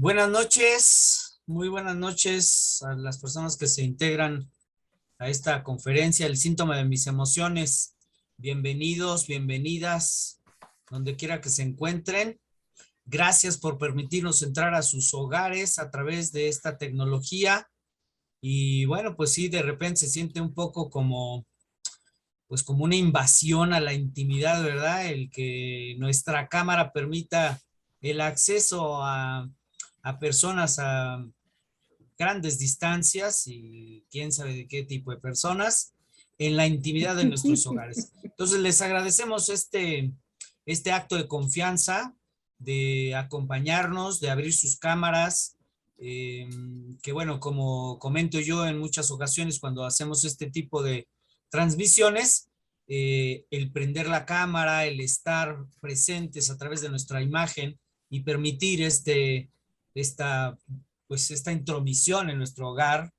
Buenas noches, muy buenas noches a las personas que se integran a esta conferencia, El síntoma de mis emociones. Bienvenidos, bienvenidas, donde quiera que se encuentren. Gracias por permitirnos entrar a sus hogares a través de esta tecnología. Y bueno, pues sí, de repente se siente un poco como, pues como una invasión a la intimidad, ¿verdad? El que nuestra cámara permita el acceso a personas a grandes distancias y quién sabe de qué tipo de personas en la intimidad de nuestros hogares. Entonces les agradecemos este acto de confianza, de acompañarnos, de abrir sus cámaras, que bueno, como comento yo en muchas ocasiones cuando hacemos este tipo de transmisiones, el prender la cámara, el estar presentes a través de nuestra imagen y permitir esta esta intromisión en nuestro hogar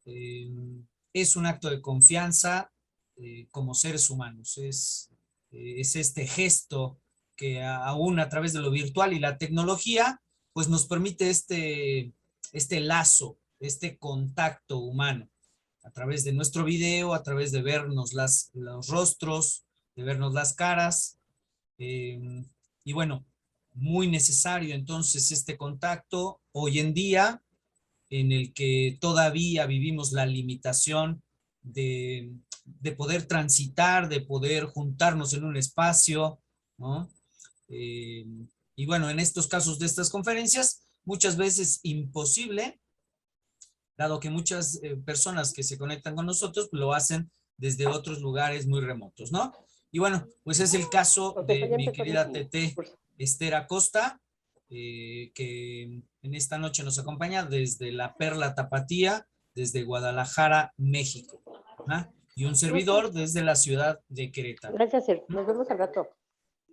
eh, es un acto de confianza como seres humanos. Es este gesto que aún a través de lo virtual y la tecnología, pues nos permite este lazo, este contacto humano a través de nuestro video, a través de vernos los rostros, de vernos las caras. Y bueno, muy necesario entonces este contacto hoy en día en el que todavía vivimos la limitación de poder transitar, de poder juntarnos en un espacio, ¿no? Eh, y bueno, en estos casos de estas conferencias, muchas veces imposible, dado que muchas personas que se conectan con nosotros lo hacen desde otros lugares muy remotos, ¿no? Y bueno, pues es el caso Ok, de ya mi empezó querida mi Tete curso. Esther Acosta, que en esta noche nos acompaña desde la Perla Tapatía, desde Guadalajara, México. ¿Ah? Y un servidor desde la ciudad de Querétaro. Gracias, Sir. Nos vemos al rato.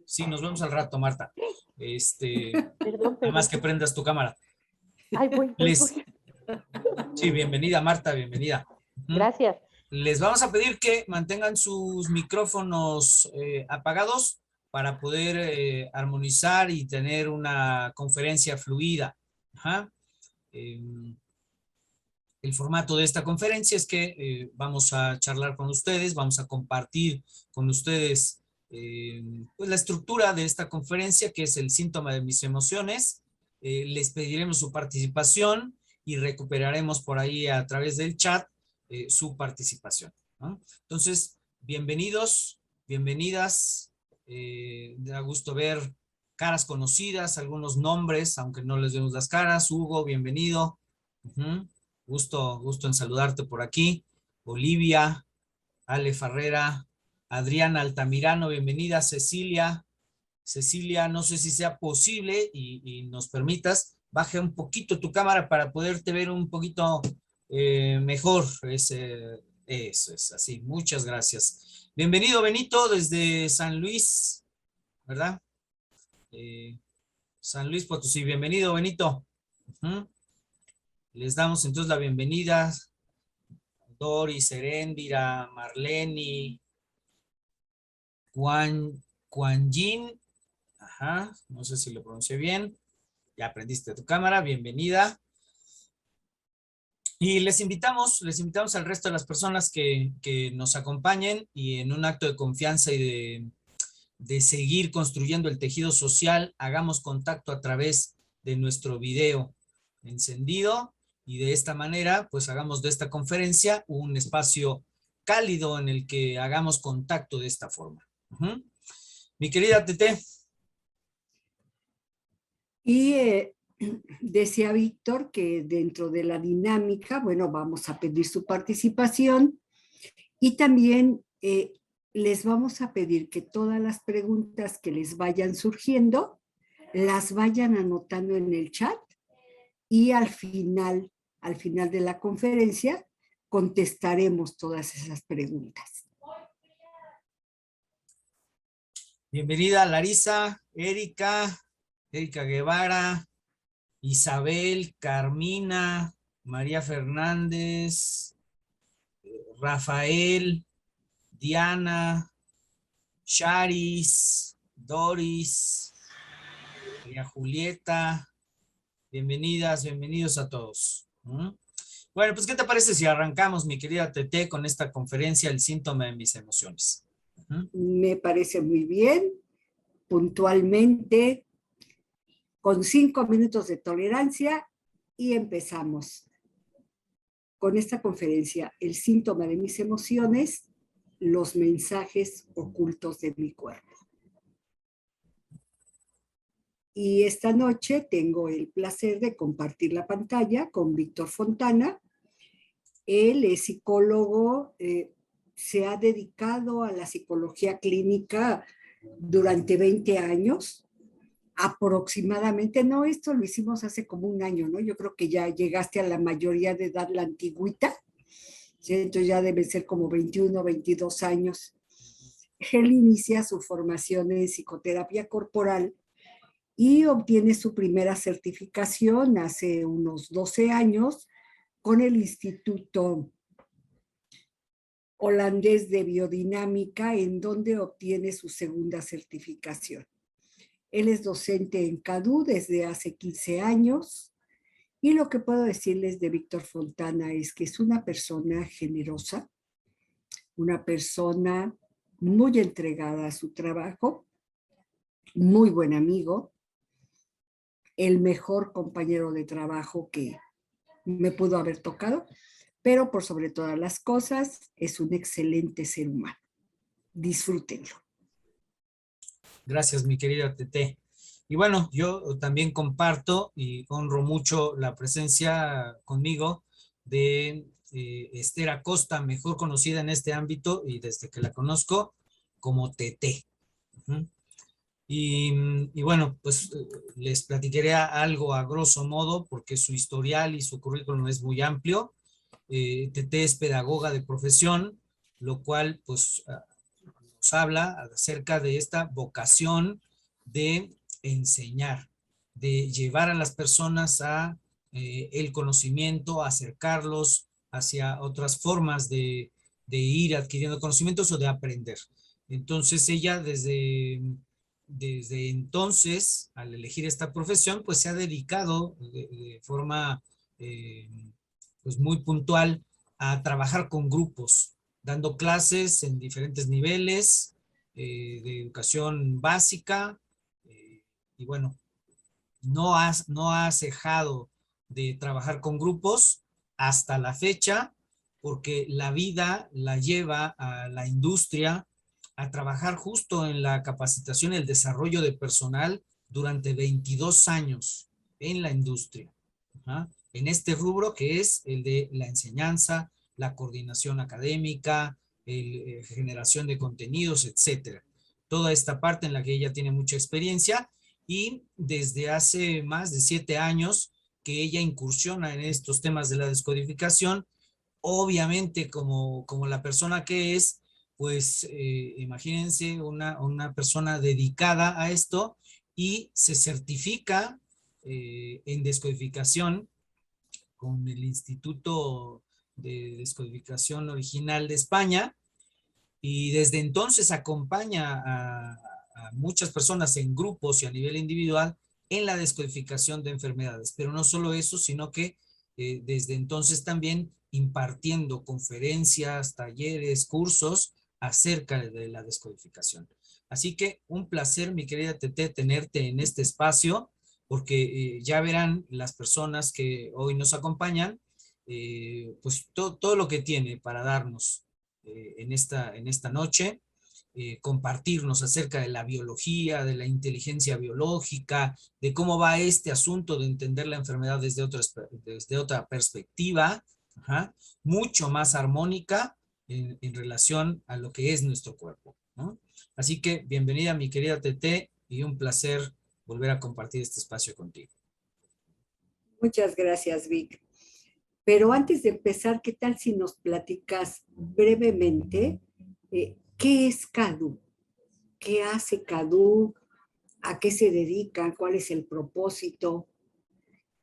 Sí, nos vemos al rato, Marta. Perdón, Nada más perdón. que prendas tu cámara. Ay, voy, voy, Les, voy. sí, bienvenida, Marta, bienvenida. Gracias. Les vamos a pedir que mantengan sus micrófonos apagados para poder armonizar y tener una conferencia fluida. Ajá. Eh, el formato de esta conferencia es que vamos a charlar con ustedes, vamos a compartir con ustedes pues la estructura de esta conferencia, que es el síntoma de mis emociones. Les pediremos su participación y recuperaremos por ahí a través del chat su participación, ¿no? Entonces, bienvenidos, bienvenidas. Da gusto ver caras conocidas, algunos nombres, aunque no les vemos las caras. Hugo, bienvenido. Gusto en saludarte por aquí. Olivia, Ale Farrera, Adriana Altamirano, bienvenida. Cecilia, no sé si sea posible y nos permitas, baje un poquito tu cámara para poderte ver un poquito mejor. Eso es así, muchas gracias. Bienvenido, Benito, desde San Luis, ¿verdad? Eh, San Luis Potosí, bienvenido, Benito. Ujú. Les damos entonces la bienvenida. Doris, Heréndira, Marleni, Juan Jin, ajá, no sé si lo pronuncié bien, ya aprendiste tu cámara, bienvenida. Y les invitamos al resto de las personas que nos acompañen y en un acto de confianza y de seguir construyendo el tejido social, hagamos contacto a través de nuestro video encendido y de esta manera, pues hagamos de esta conferencia un espacio cálido en el que hagamos contacto de esta forma. Mi querida Tete. Y decía Víctor que dentro de la dinámica, bueno, vamos a pedir su participación y también les vamos a pedir que todas las preguntas que les vayan surgiendo las vayan anotando en el chat y al final de la conferencia, contestaremos todas esas preguntas. Bienvenida Larisa, Erika Guevara, Isabel, Carmina, María Fernández, Rafael, Diana, Charis, Doris, María Julieta, Bienvenidas, bienvenidos a todos. Bueno, pues, ¿qué te parece si arrancamos, mi querida Tete, con esta conferencia, El síntoma de mis emociones? Me parece muy bien, puntualmente, con 5 minutos de tolerancia, y empezamos con esta conferencia, El síntoma de mis emociones, los mensajes ocultos de mi cuerpo. Y esta noche tengo el placer de compartir la pantalla con Víctor Fontana. Él es psicólogo, se ha dedicado a la psicología clínica durante 20 años, aproximadamente. No, esto lo hicimos hace como un año, ¿no? Yo creo que ya llegaste a la mayoría de edad, la antigüita, ¿sí? Entonces ya deben ser como 21, 22 años. Él inicia su formación en psicoterapia corporal y obtiene su primera certificación hace unos 12 años con el Instituto Holandés de Biodinámica, en donde obtiene su segunda certificación. Él es docente en CADU desde hace 15 años, y lo que puedo decirles de Víctor Fontana es que es una persona generosa, una persona muy entregada a su trabajo, muy buen amigo, el mejor compañero de trabajo que me pudo haber tocado, pero por sobre todas las cosas es un excelente ser humano. Disfrútenlo. Gracias, mi querida Tete. Y bueno, yo también comparto y honro mucho la presencia conmigo de Esther Acosta, mejor conocida en este ámbito y desde que la conozco como Tete. Y bueno, pues les platicaré algo a grosso modo porque su historial y su currículum es muy amplio. Tete es pedagoga de profesión, lo cual pues nos habla acerca de esta vocación de enseñar, de llevar a las personas a el conocimiento, acercarlos hacia otras formas de ir adquiriendo conocimientos o de aprender. Entonces ella desde entonces, al elegir esta profesión, pues se ha dedicado de forma pues muy puntual a trabajar con grupos, dando clases en diferentes niveles de educación básica, y bueno, no ha cejado de trabajar con grupos hasta la fecha, porque la vida la lleva a la industria a trabajar justo en la capacitación y el desarrollo de personal durante 22 años en la industria, en este rubro que es el de la enseñanza, la coordinación académica, generación de contenidos, etcétera. Toda esta parte en la que ella tiene mucha experiencia, y desde hace más de 7 años que ella incursiona en estos temas de la descodificación, obviamente como la persona que es, pues imagínense una persona dedicada a esto y se certifica en descodificación con el Instituto de Descodificación Original de España, y desde entonces acompaña a muchas personas en grupos y a nivel individual en la descodificación de enfermedades. Pero no solo eso, sino que desde entonces también impartiendo conferencias, talleres, cursos acerca de la descodificación. Así que un placer, mi querida Tete, tenerte en este espacio, porque ya verán las personas que hoy nos acompañan, pues todo lo que tiene para darnos en esta noche, compartirnos acerca de la biología, de la inteligencia biológica, de cómo va este asunto de entender la enfermedad desde otra perspectiva, mucho más armónica en relación a lo que es nuestro cuerpo, ¿no? Así que bienvenida, mi querida Tete, y un placer volver a compartir este espacio contigo. Muchas gracias, Vic. Pero antes de empezar, ¿qué tal si nos platicas brevemente qué es CADU? ¿Qué hace CADU? ¿A qué se dedica? ¿Cuál es el propósito?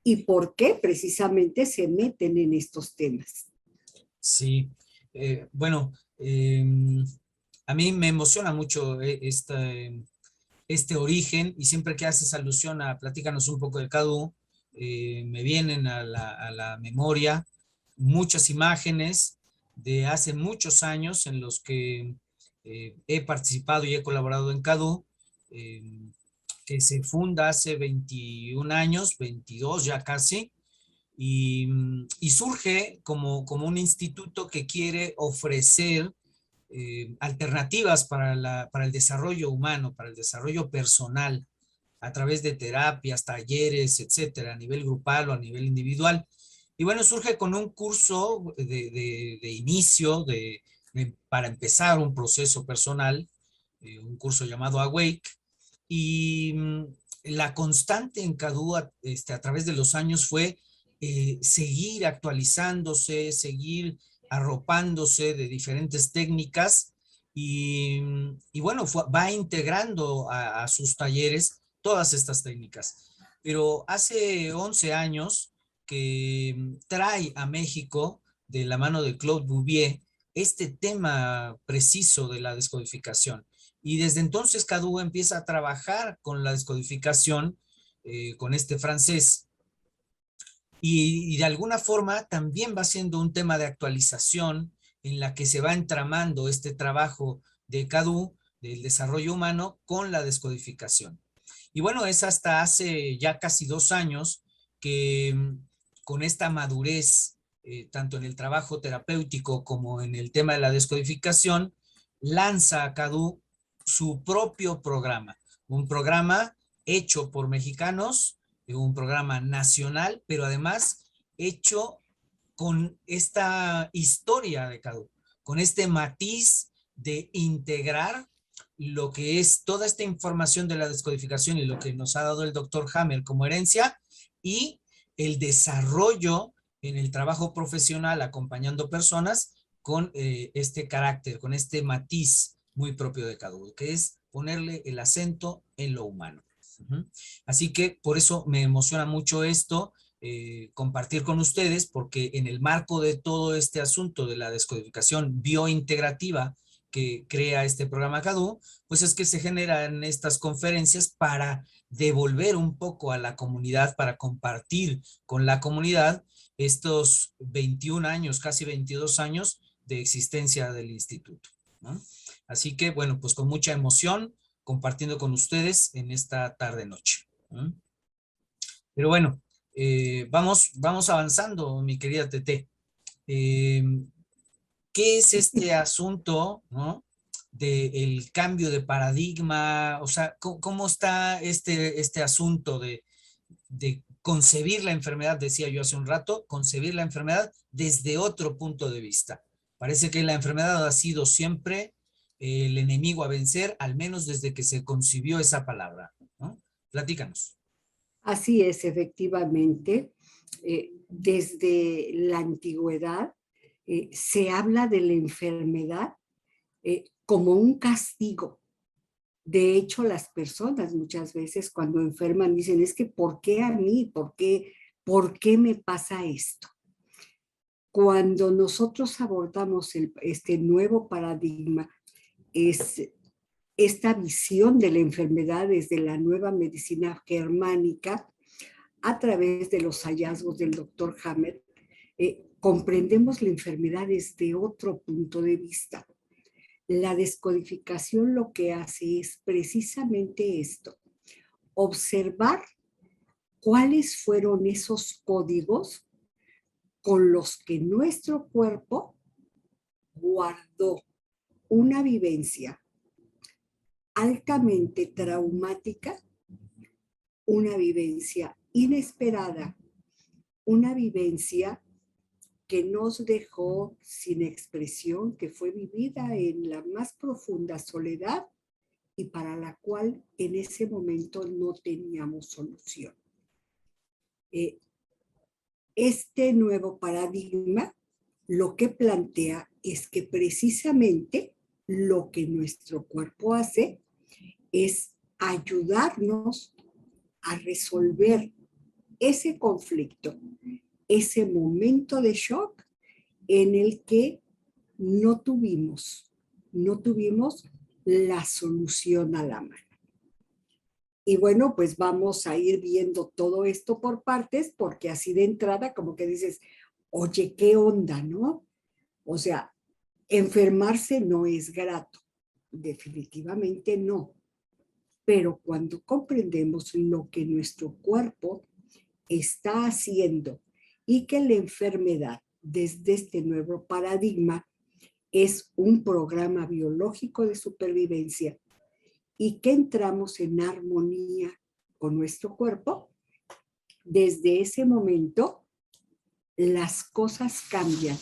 ¿Y por qué precisamente se meten en estos temas? Sí, bueno, a mí me emociona mucho este origen, y siempre que haces alusión a platícanos un poco del CADU, me vienen a la memoria muchas imágenes de hace muchos años en los que he participado y he colaborado en CADU, que se funda hace 21 años, 22 ya casi, y surge como un instituto que quiere ofrecer alternativas para el desarrollo humano, para el desarrollo personal, a través de terapias, talleres, etcétera, a nivel grupal o a nivel individual. Y bueno, surge con un curso de inicio, para empezar un proceso personal, un curso llamado Awake, y la constante en CADU a través de los años fue seguir actualizándose, seguir arropándose de diferentes técnicas y bueno, va integrando a sus talleres todas estas técnicas. Pero hace 11 años que trae a México, de la mano de Claude Bouvier, este tema preciso de la descodificación. Y desde entonces CADU empieza a trabajar con la descodificación, con este francés, y de alguna forma también va siendo un tema de actualización en la que se va entramando este trabajo de CADU, del desarrollo humano, con la descodificación. Y bueno, es hasta hace ya casi 2 años que con esta madurez, tanto en el trabajo terapéutico como en el tema de la descodificación, lanza a CADU su propio programa, un programa hecho por mexicanos, un programa nacional, pero además hecho con esta historia de CADU, con este matiz de integrar lo que es toda esta información de la descodificación y lo que nos ha dado el doctor Hammer como herencia, y el desarrollo en el trabajo profesional acompañando personas con este carácter, con este matiz muy propio de CADU, que es ponerle el acento en lo humano. Así que por eso me emociona mucho esto, compartir con ustedes, porque en el marco de todo este asunto de la descodificación biointegrativa que crea este programa CADU, pues es que se generan estas conferencias para devolver un poco a la comunidad, para compartir con la comunidad estos 21 años, casi 22 años de existencia del instituto, ¿no? Así que, bueno, pues con mucha emoción, compartiendo con ustedes en esta tarde-noche. Pero bueno, vamos avanzando, mi querida Tete. ¿Qué es este asunto, ¿no?, del cambio de paradigma? O sea, ¿cómo está este asunto de concebir la enfermedad? Decía yo hace un rato, concebir la enfermedad desde otro punto de vista. Parece que la enfermedad ha sido siempre el enemigo a vencer, al menos desde que se concibió esa palabra, ¿no? Platícanos. Así es, efectivamente. Desde la antigüedad se habla de la enfermedad como un castigo. De hecho, las personas muchas veces cuando enferman dicen, es que ¿por qué a mí? ¿Por qué me pasa esto? Cuando nosotros abordamos este nuevo paradigma, es esta visión de la enfermedad desde la nueva medicina germánica, a través de los hallazgos del doctor Hammer, comprendemos la enfermedad desde otro punto de vista. La descodificación lo que hace es precisamente esto: observar cuáles fueron esos códigos con los que nuestro cuerpo guardó una vivencia altamente traumática, una vivencia inesperada, una vivencia que nos dejó sin expresión, que fue vivida en la más profunda soledad y para la cual en ese momento no teníamos solución. Este nuevo paradigma lo que plantea es que precisamente lo que nuestro cuerpo hace es ayudarnos a resolver ese conflicto, ese momento de shock en el que no tuvimos la solución a la mano. Y bueno, pues vamos a ir viendo todo esto por partes, porque así de entrada como que dices, oye, ¿qué onda, no? O sea, enfermarse no es grato, definitivamente no. Pero cuando comprendemos lo que nuestro cuerpo está haciendo y que la enfermedad desde este nuevo paradigma es un programa biológico de supervivencia y que entramos en armonía con nuestro cuerpo, desde ese momento las cosas cambian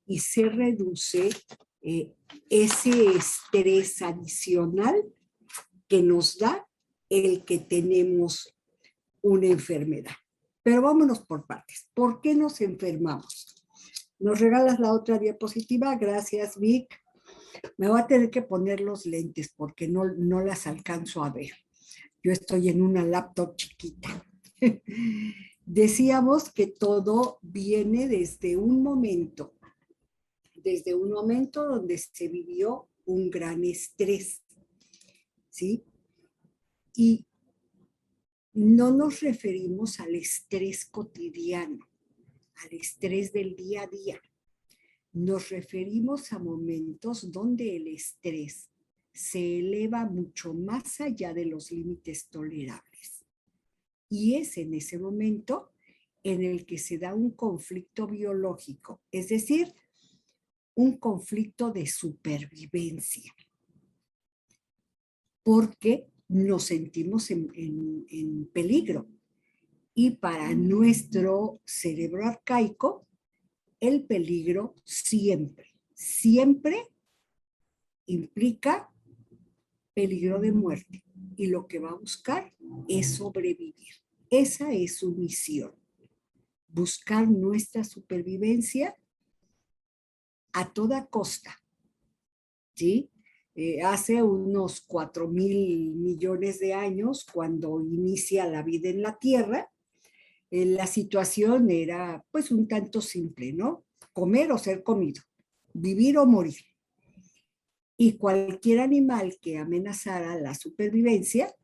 y se reduce ese estrés adicional que nos da el que tenemos una enfermedad. Pero vámonos por partes. ¿Por qué nos enfermamos? ¿Nos regalas la otra diapositiva? Gracias, Vic. Me voy a tener que poner los lentes porque no las alcanzo a ver. Yo estoy en una laptop chiquita. Decíamos que todo viene desde un momento donde se vivió un gran estrés, ¿sí? Y no nos referimos al estrés cotidiano, al estrés del día a día. Nos referimos a momentos donde el estrés se eleva mucho más allá de los límites tolerables. Y es en ese momento en el que se da un conflicto biológico, es decir, un conflicto de supervivencia, porque nos sentimos en peligro. Y para nuestro cerebro arcaico, el peligro siempre implica peligro de muerte. Y lo que va a buscar es sobrevivir. Esa es su misión. Buscar nuestra supervivencia a toda costa, ¿sí? Hace unos 4,000 millones de años, cuando inicia la vida en la Tierra, la situación era pues un tanto simple, ¿no? Comer o ser comido, vivir o morir. Y cualquier animal que amenazara la supervivencia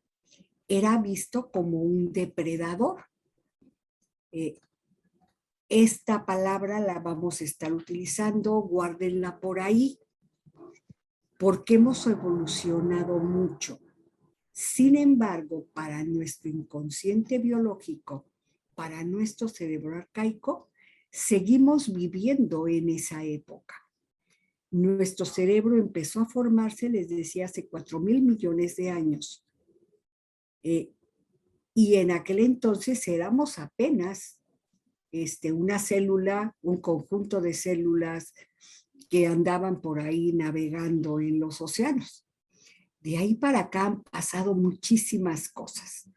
era visto como un depredador. Esta palabra la vamos a estar utilizando, guárdenla por ahí, porque hemos evolucionado mucho. Sin embargo, para nuestro inconsciente biológico, para nuestro cerebro arcaico, seguimos viviendo en esa época. Nuestro cerebro empezó a formarse, les decía, hace 4,000 millones de años. Y en aquel entonces éramos apenas una célula, un conjunto de células que andaban por ahí navegando en los océanos. De ahí para acá han pasado muchísimas cosas.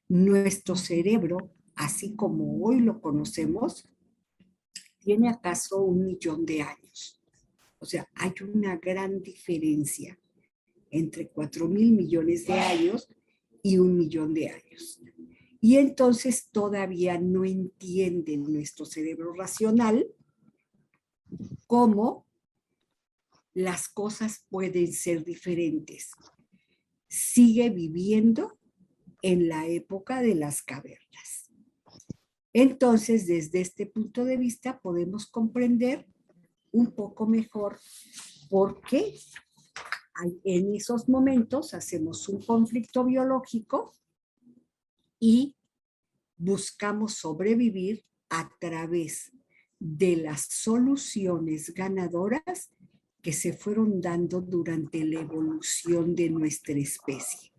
Nuestro cerebro, así como hoy lo conocemos, tiene acaso 1,000,000 de años. O sea, hay una gran diferencia entre 4,000 millones de años y 1,000,000 de años. Y entonces todavía no entiende nuestro cerebro racional cómo las cosas pueden ser diferentes. Sigue viviendo en la época de las cavernas. Entonces, desde este punto de vista, podemos comprender un poco mejor por qué en esos momentos hacemos un conflicto biológico y buscamos sobrevivir a través de las soluciones ganadoras que se fueron dando durante la evolución de nuestra especie.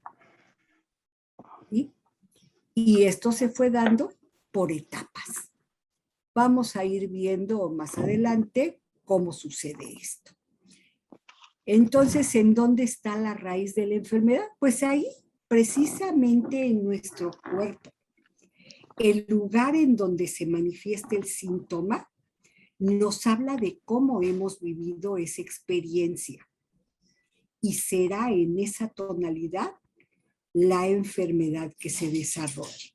¿Sí? Y esto se fue dando por etapas. Vamos a ir viendo más adelante cómo sucede esto. Entonces, ¿en dónde está la raíz de la enfermedad? Pues ahí, precisamente en nuestro cuerpo. El lugar en donde se manifiesta el síntoma nos habla de cómo hemos vivido esa experiencia. Y será en esa tonalidad la enfermedad que se desarrolle.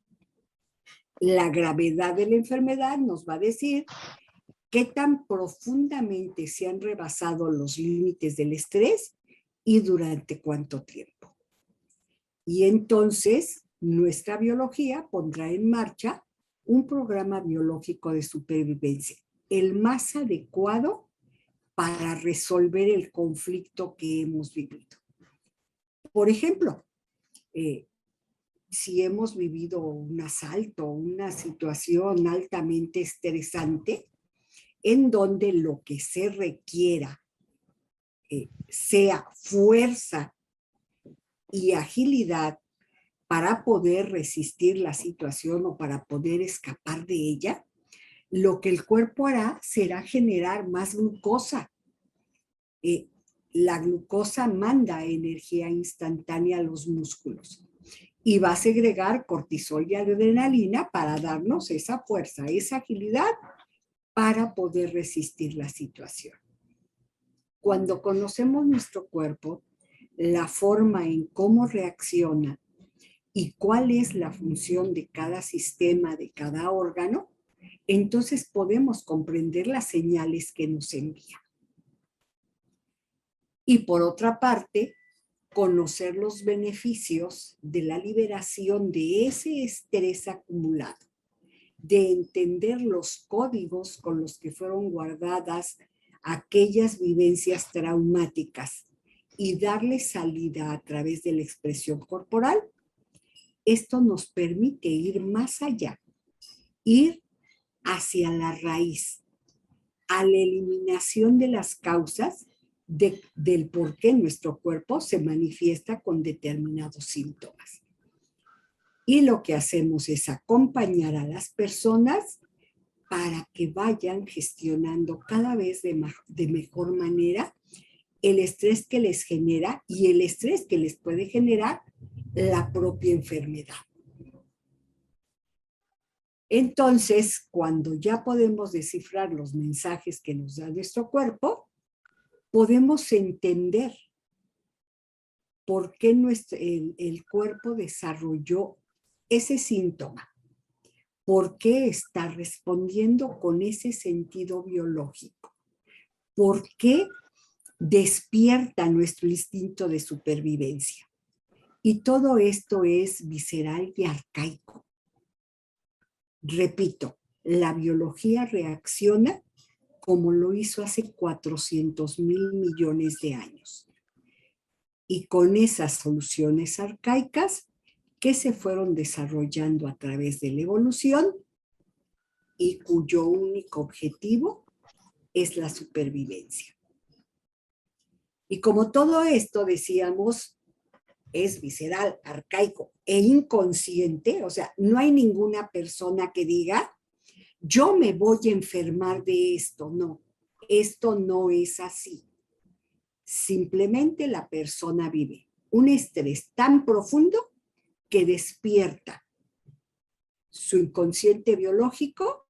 La gravedad de la enfermedad nos va a decir qué tan profundamente se han rebasado los límites del estrés y durante cuánto tiempo. Y entonces nuestra biología pondrá en marcha un programa biológico de supervivencia, el más adecuado para resolver el conflicto que hemos vivido. Por ejemplo, si hemos vivido un asalto, una situación altamente estresante, en donde lo que se requiera sea fuerza y agilidad para poder resistir la situación o para poder escapar de ella, lo que el cuerpo hará será generar más glucosa. La glucosa manda energía instantánea a los músculos y va a segregar cortisol y adrenalina para darnos esa fuerza, esa agilidad para poder resistir la situación. Cuando conocemos nuestro cuerpo, la forma en cómo reacciona y cuál es la función de cada sistema, de cada órgano, entonces podemos comprender las señales que nos envía. Y por otra parte, conocer los beneficios de la liberación de ese estrés acumulado, de entender los códigos con los que fueron guardadas aquellas vivencias traumáticas y darle salida a través de la expresión corporal. Esto nos permite ir más allá, ir hacia la raíz, a la eliminación de las causas del por qué nuestro cuerpo se manifiesta con determinados síntomas. Y lo que hacemos es acompañar a las personas para que vayan gestionando cada vez de mejor manera el estrés que les genera y el estrés que les puede generar la propia enfermedad. Entonces, cuando ya podemos descifrar los mensajes que nos da nuestro cuerpo, podemos entender por qué el cuerpo desarrolló ese síntoma, por qué está respondiendo con ese sentido biológico, por qué despierta nuestro instinto de supervivencia. Y todo esto es visceral y arcaico. Repito, la biología reacciona como lo hizo hace 400,000 millones de años. Y con esas soluciones arcaicas que se fueron desarrollando a través de la evolución y cuyo único objetivo es la supervivencia. Y como todo esto, decíamos, es visceral, arcaico e inconsciente, o sea, no hay ninguna persona que diga, yo me voy a enfermar de esto. No, esto no es así. Simplemente la persona vive un estrés tan profundo que despierta su inconsciente biológico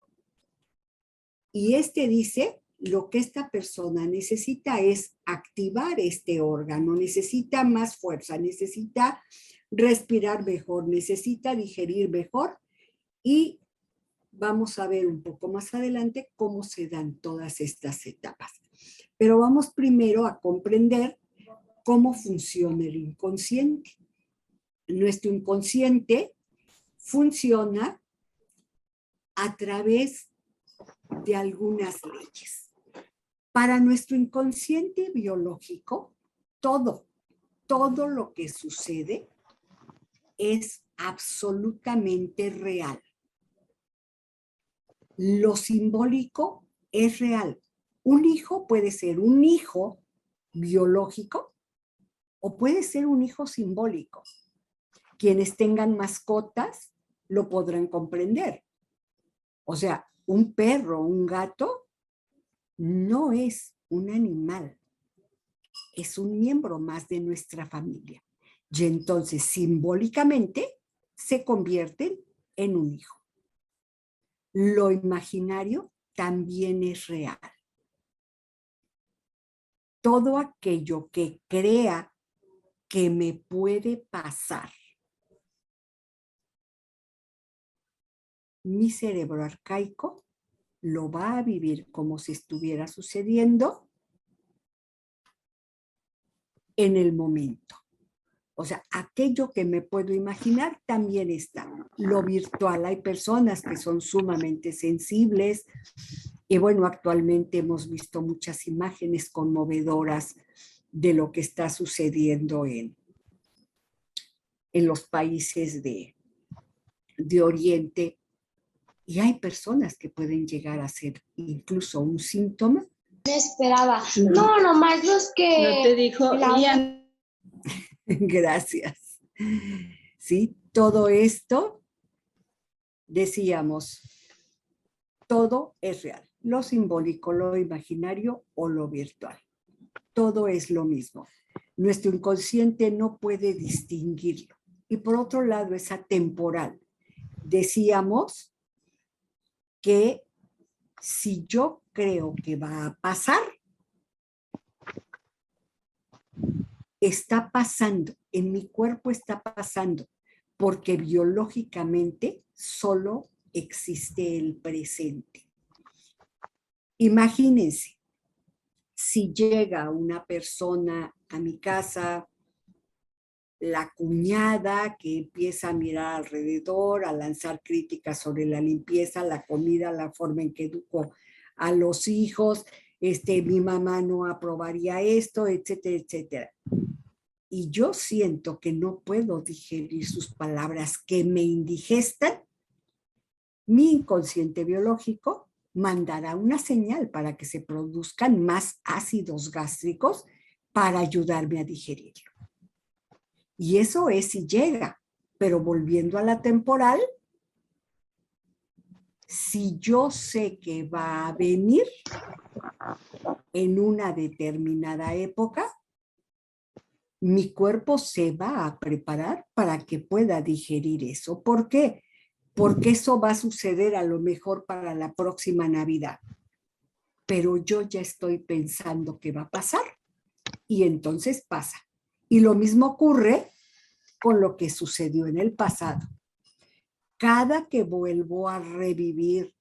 y dice, lo que esta persona necesita es activar este órgano, necesita más fuerza, necesita respirar mejor, necesita digerir mejor y vamos a ver un poco más adelante cómo se dan todas estas etapas. Pero vamos primero a comprender cómo funciona el inconsciente. Nuestro inconsciente funciona a través de algunas leyes. Para nuestro inconsciente biológico, todo lo que sucede es absolutamente real. Lo simbólico es real. Un hijo puede ser un hijo biológico o puede ser un hijo simbólico. Quienes tengan mascotas lo podrán comprender. O sea, un perro, un gato, no es un animal, es un miembro más de nuestra familia. Y entonces, simbólicamente, se convierten en un hijo. Lo imaginario también es real. Todo aquello que crea que me puede pasar, mi cerebro arcaico lo va a vivir como si estuviera sucediendo en el momento. O sea, aquello que me puedo imaginar también está. Lo virtual, hay personas que son sumamente sensibles y bueno, actualmente hemos visto muchas imágenes conmovedoras de lo que está sucediendo en los países de Oriente. Y hay personas que pueden llegar a ser incluso un síntoma. Me esperaba. No, nomás los que... No te dijo, Ian. Gracias. Sí, todo esto, decíamos, todo es real. Lo simbólico, lo imaginario o lo virtual. Todo es lo mismo. Nuestro inconsciente no puede distinguirlo. Y por otro lado, es atemporal. Decíamos que si yo creo que va a pasar, está pasando, en mi cuerpo está pasando, porque biológicamente solo existe el presente. Imagínense, si llega una persona a mi casa, la cuñada que empieza a mirar alrededor, a lanzar críticas sobre la limpieza, la comida, la forma en que educo a los hijos, mi mamá no aprobaría esto, etcétera, etcétera. Y yo siento que no puedo digerir sus palabras que me indigestan, mi inconsciente biológico mandará una señal para que se produzcan más ácidos gástricos para ayudarme a digerirlo. Y eso es si llega, pero volviendo a la temporal, si yo sé que va a venir en una determinada época, mi cuerpo se va a preparar para que pueda digerir eso. ¿Por qué? Porque eso va a suceder a lo mejor para la próxima Navidad. Pero yo ya estoy pensando que va a pasar y entonces pasa. Y lo mismo ocurre con lo que sucedió en el pasado. Cada que vuelvo a revivir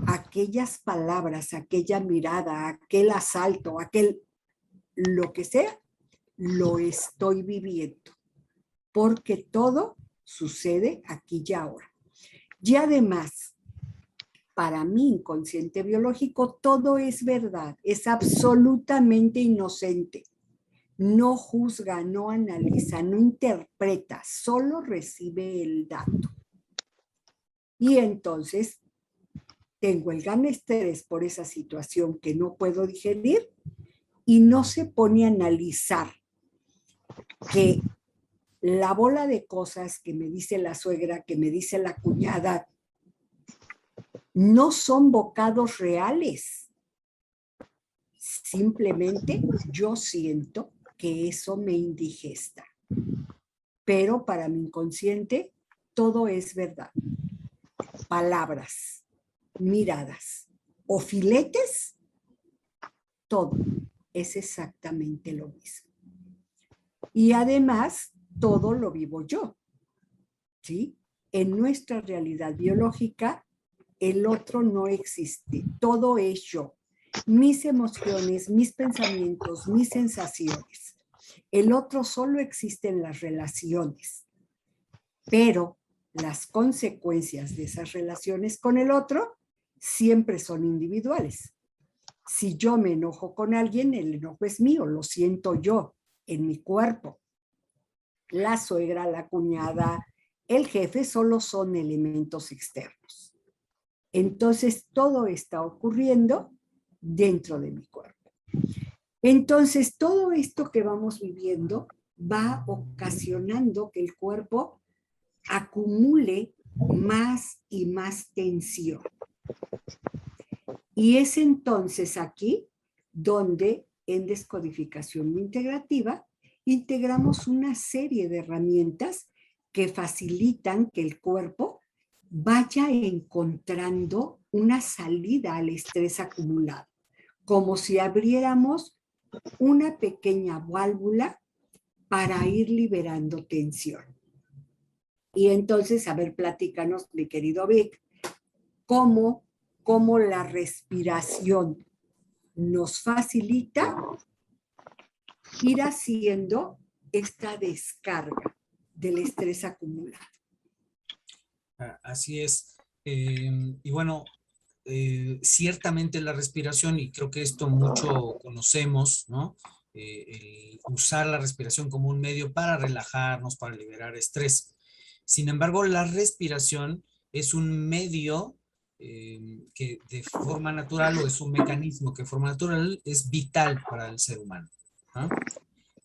aquellas palabras, aquella mirada, aquel asalto, lo que sea, lo estoy viviendo, porque todo sucede aquí y ahora. Y además, para mi inconsciente biológico, todo es verdad, es absolutamente inocente. No juzga, no analiza, no interpreta, solo recibe el dato. Y entonces tengo el gran estrés por esa situación que no puedo digerir y no se pone a analizar que la bola de cosas que me dice la suegra, que me dice la cuñada, no son bocados reales. Simplemente yo siento que eso me indigesta. Pero para mi inconsciente todo es verdad. Palabras, miradas o filetes, todo es exactamente lo mismo. Y además, todo lo vivo yo, ¿sí? En nuestra realidad biológica, el otro no existe, todo es yo. Mis emociones, mis pensamientos, mis sensaciones. El otro solo existe en las relaciones, pero las consecuencias de esas relaciones con el otro siempre son individuales. Si yo me enojo con alguien, el enojo es mío, lo siento yo en mi cuerpo. La suegra, la cuñada, el jefe solo son elementos externos. Entonces todo está ocurriendo dentro de mi cuerpo. Entonces todo esto que vamos viviendo va ocasionando que el cuerpo acumule más y más tensión. Y es entonces aquí donde en descodificación integrativa integramos una serie de herramientas que facilitan que el cuerpo vaya encontrando una salida al estrés acumulado, como si abriéramos una pequeña válvula para ir liberando tensión. Y entonces, a ver, platícanos, mi querido Vic, cómo la respiración nos facilita ir haciendo esta descarga del estrés acumulado. Así es. Y bueno, ciertamente la respiración, y creo que esto mucho conocemos, ¿no? El usar la respiración como un medio para relajarnos, para liberar estrés. Sin embargo, la respiración es un medio que de forma natural, o es un mecanismo que de forma natural es vital para el ser humano, ¿no?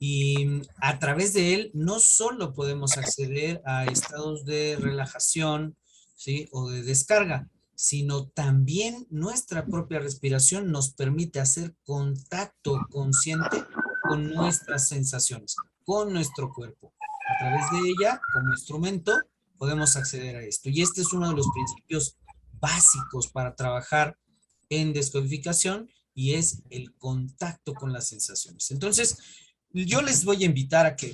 Y a través de él no solo podemos acceder a estados de relajación, ¿sí? O de descarga, sino también nuestra propia respiración nos permite hacer contacto consciente con nuestras sensaciones, con nuestro cuerpo. A través de ella, como instrumento, podemos acceder a esto. Y este es uno de los principios básicos para trabajar en descodificación, y es el contacto con las sensaciones. Entonces, yo les voy a invitar a que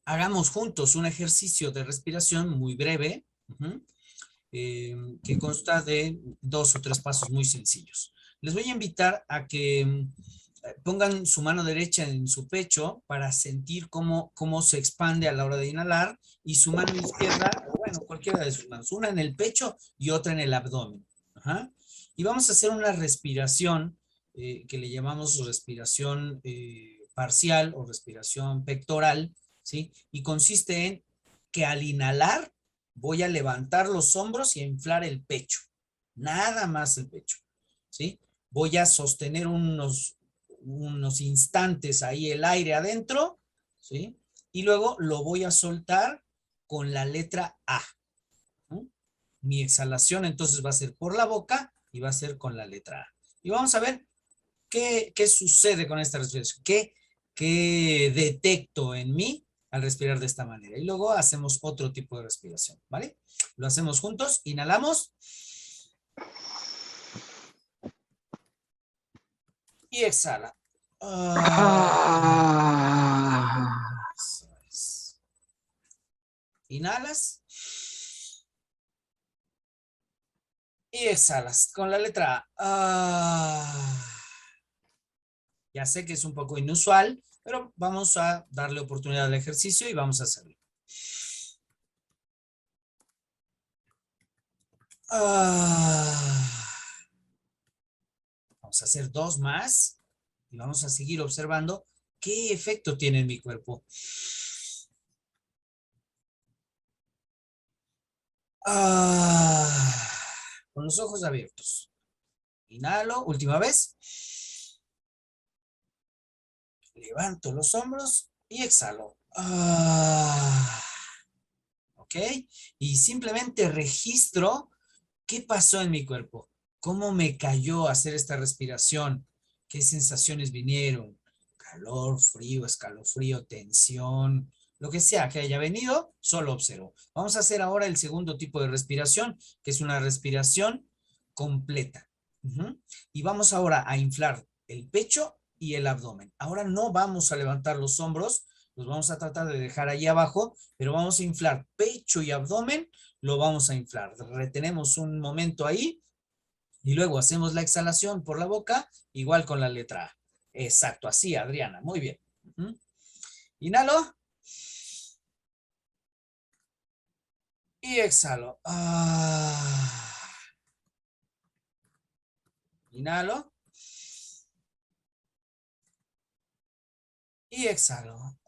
hagamos juntos un ejercicio de respiración muy breve, que consta de 2 o 3 pasos muy sencillos. Les voy a invitar a que pongan su mano derecha en su pecho para sentir cómo se expande a la hora de inhalar, y su mano izquierda, o bueno, cualquiera de sus manos, una en el pecho y otra en el abdomen. Ajá. Y vamos a hacer una respiración que le llamamos respiración parcial o respiración pectoral, ¿sí? Y consiste en que al inhalar voy a levantar los hombros y a inflar el pecho, nada más el pecho, ¿sí? Voy a sostener unos instantes ahí el aire adentro, ¿sí? Y luego lo voy a soltar con la letra A, ¿no? Mi exhalación entonces va a ser por la boca y va a ser con la letra A. Y vamos a ver qué sucede con esta respiración, qué detecto en mí al respirar de esta manera. Y luego hacemos otro tipo de respiración, ¿vale? Lo hacemos juntos, inhalamos. Y exhala. Eso es. Inhalas. Y exhalas con la letra A. Ya sé que es un poco inusual, pero vamos a darle oportunidad al ejercicio y vamos a hacerlo. Vamos a hacer 2 más y vamos a seguir observando qué efecto tiene en mi cuerpo. Con los ojos abiertos. Inhalo, última vez. Levanto los hombros y exhalo. ¿Ok? Y simplemente registro qué pasó en mi cuerpo. ¿Cómo me cayó hacer esta respiración? ¿Qué sensaciones vinieron? Calor, frío, escalofrío, tensión, lo que sea que haya venido, solo observo. Vamos a hacer ahora el segundo tipo de respiración, que es una respiración completa. Y vamos ahora a inflar el pecho y el abdomen. Ahora no vamos a levantar los hombros, los vamos a tratar de dejar ahí abajo, pero vamos a inflar pecho y abdomen, lo vamos a inflar. Retenemos un momento ahí y luego hacemos la exhalación por la boca, igual con la letra A. Exacto, así, Adriana, muy bien. Inhalo. Y exhalo. Inhalo. Y exhalo.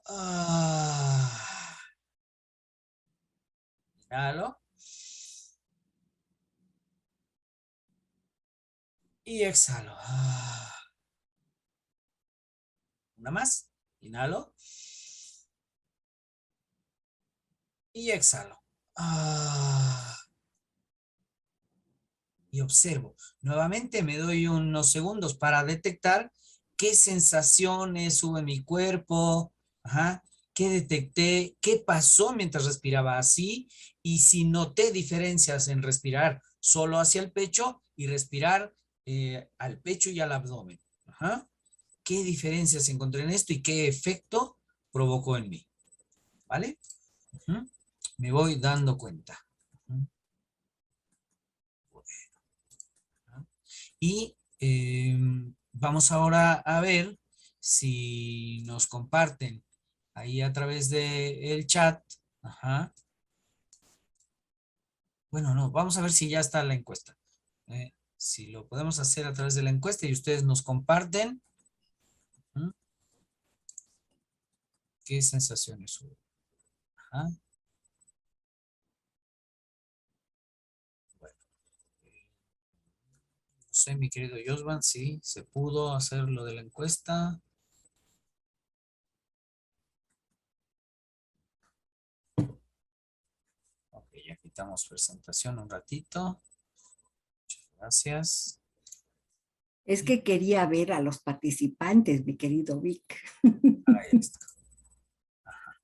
Inhalo. Y exhalo. Una más. Inhalo. Y exhalo. Y observo. Nuevamente me doy unos segundos para detectar qué sensaciones hubo en mi cuerpo, qué detecté, qué pasó mientras respiraba así, y si noté diferencias en respirar solo hacia el pecho y respirar al pecho y al abdomen. ¿Qué diferencias encontré en esto y qué efecto provocó en mí? ¿Vale? Me voy dando cuenta. Y vamos ahora a ver si nos comparten ahí a través del chat. Ajá. Bueno, no, vamos a ver si ya está la encuesta. Si lo podemos hacer a través de la encuesta y ustedes nos comparten. ¿Qué sensaciones hubo? Ajá. Bueno, no sé, mi querido Josvan, sí, se pudo hacer lo de la encuesta. Ok, ya quitamos presentación un ratito. Muchas gracias. Es que quería ver a los participantes, mi querido Vic. Ahí está. Ajá.